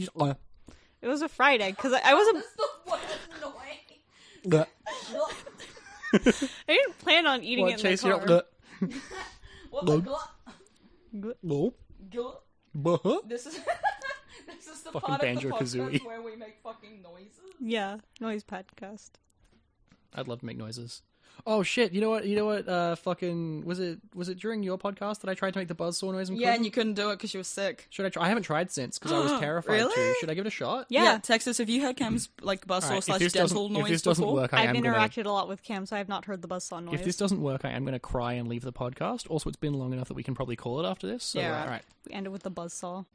It was a fried egg because I wasn't. That's the worst noise. I didn't plan on eating it in Chase, the you're car. What No. the No. glut? Buh-huh. This is the Fucking part of the Banjo-Kazooie. podcast where we make fucking noises. Yeah, noise podcast. I'd love to make noises. Oh shit! You know what? Fucking was it during your podcast that I tried to make the buzzsaw noise? And Yeah, couldn't? and you couldn't do it because you were sick. Should I try? I haven't tried since because I was terrified Really? to. Should I give it a shot? Yeah, text us if you had Cam's like buzzsaw Alright, slash if this dental doesn't, noise if this doesn't before. work, I I've am gonna. interacted a lot with Cam, so I have not heard the buzzsaw noise. If this doesn't work, I am gonna cry and leave the podcast. Also, it's been long enough that we can probably call it after this. So, Yeah. all right. We ended with the buzzsaw.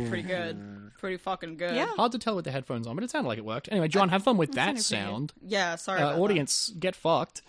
Pretty good. Pretty fucking good. Yeah. Hard to tell with the headphones on, but it sounded like it worked. Anyway, John, have fun with that sounded pretty good. sound. Yeah, sorry about Audience, get fucked.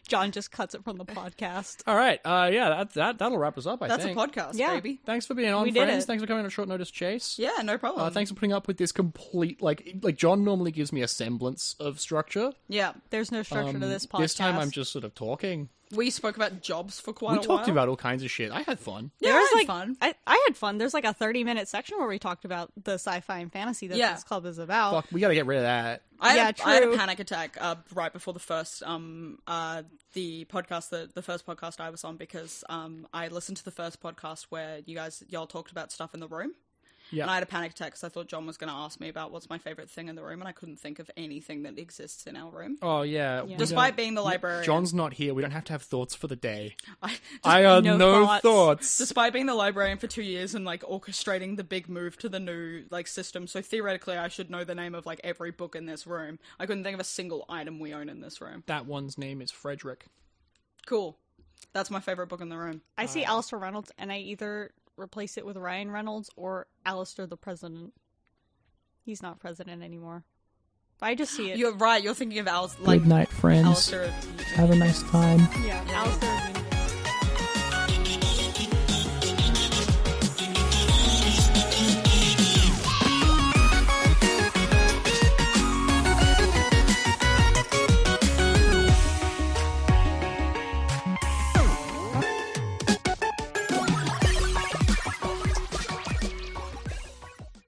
John just cuts it from the podcast. All right. Yeah, that'll wrap us up, I that. That's think. a podcast, Yeah. baby. Thanks for being on, We did friends. it. Thanks for coming on short notice, Chase. Yeah, no problem. Thanks for putting up with this complete, like John normally gives me a semblance of structure. Yeah, There's no structure to this podcast. This time I'm just sort of talking. we spoke about jobs for quite We a talked while. about all kinds of shit. I had fun. Yeah, There was I had like fun. I had fun. There's like a 30-minute section where we talked about the sci-fi and fantasy that Yeah. this club is about. Fuck, we gotta get rid of that. I Yeah, had a true. panic attack right before the first the podcast the first podcast I was on because I listened to the first podcast where y'all talked about stuff in the room. Yeah. And I had a panic attack because I thought John was going to ask me about what's my favorite thing in the room, and I couldn't think of anything that exists in our room. Oh yeah. we Despite don't- being the librarian. John's not here. We don't have to have thoughts for the day. I I had no no thoughts. thoughts. Despite being the librarian for 2 years and like orchestrating the big move to the new like system, so theoretically I should know the name of like every book in this room. I couldn't think of a single item we own in this room. That one's name is Frederick. Cool. That's my favorite book in the room. I see Alistair Reynolds, and I either replace it with Ryan Reynolds or Alistair the President. He's not president anymore. But I just see it. You're right. You're thinking of Alice. Like Good night, friends. Alistair. Have a nice time. Yeah, Alistair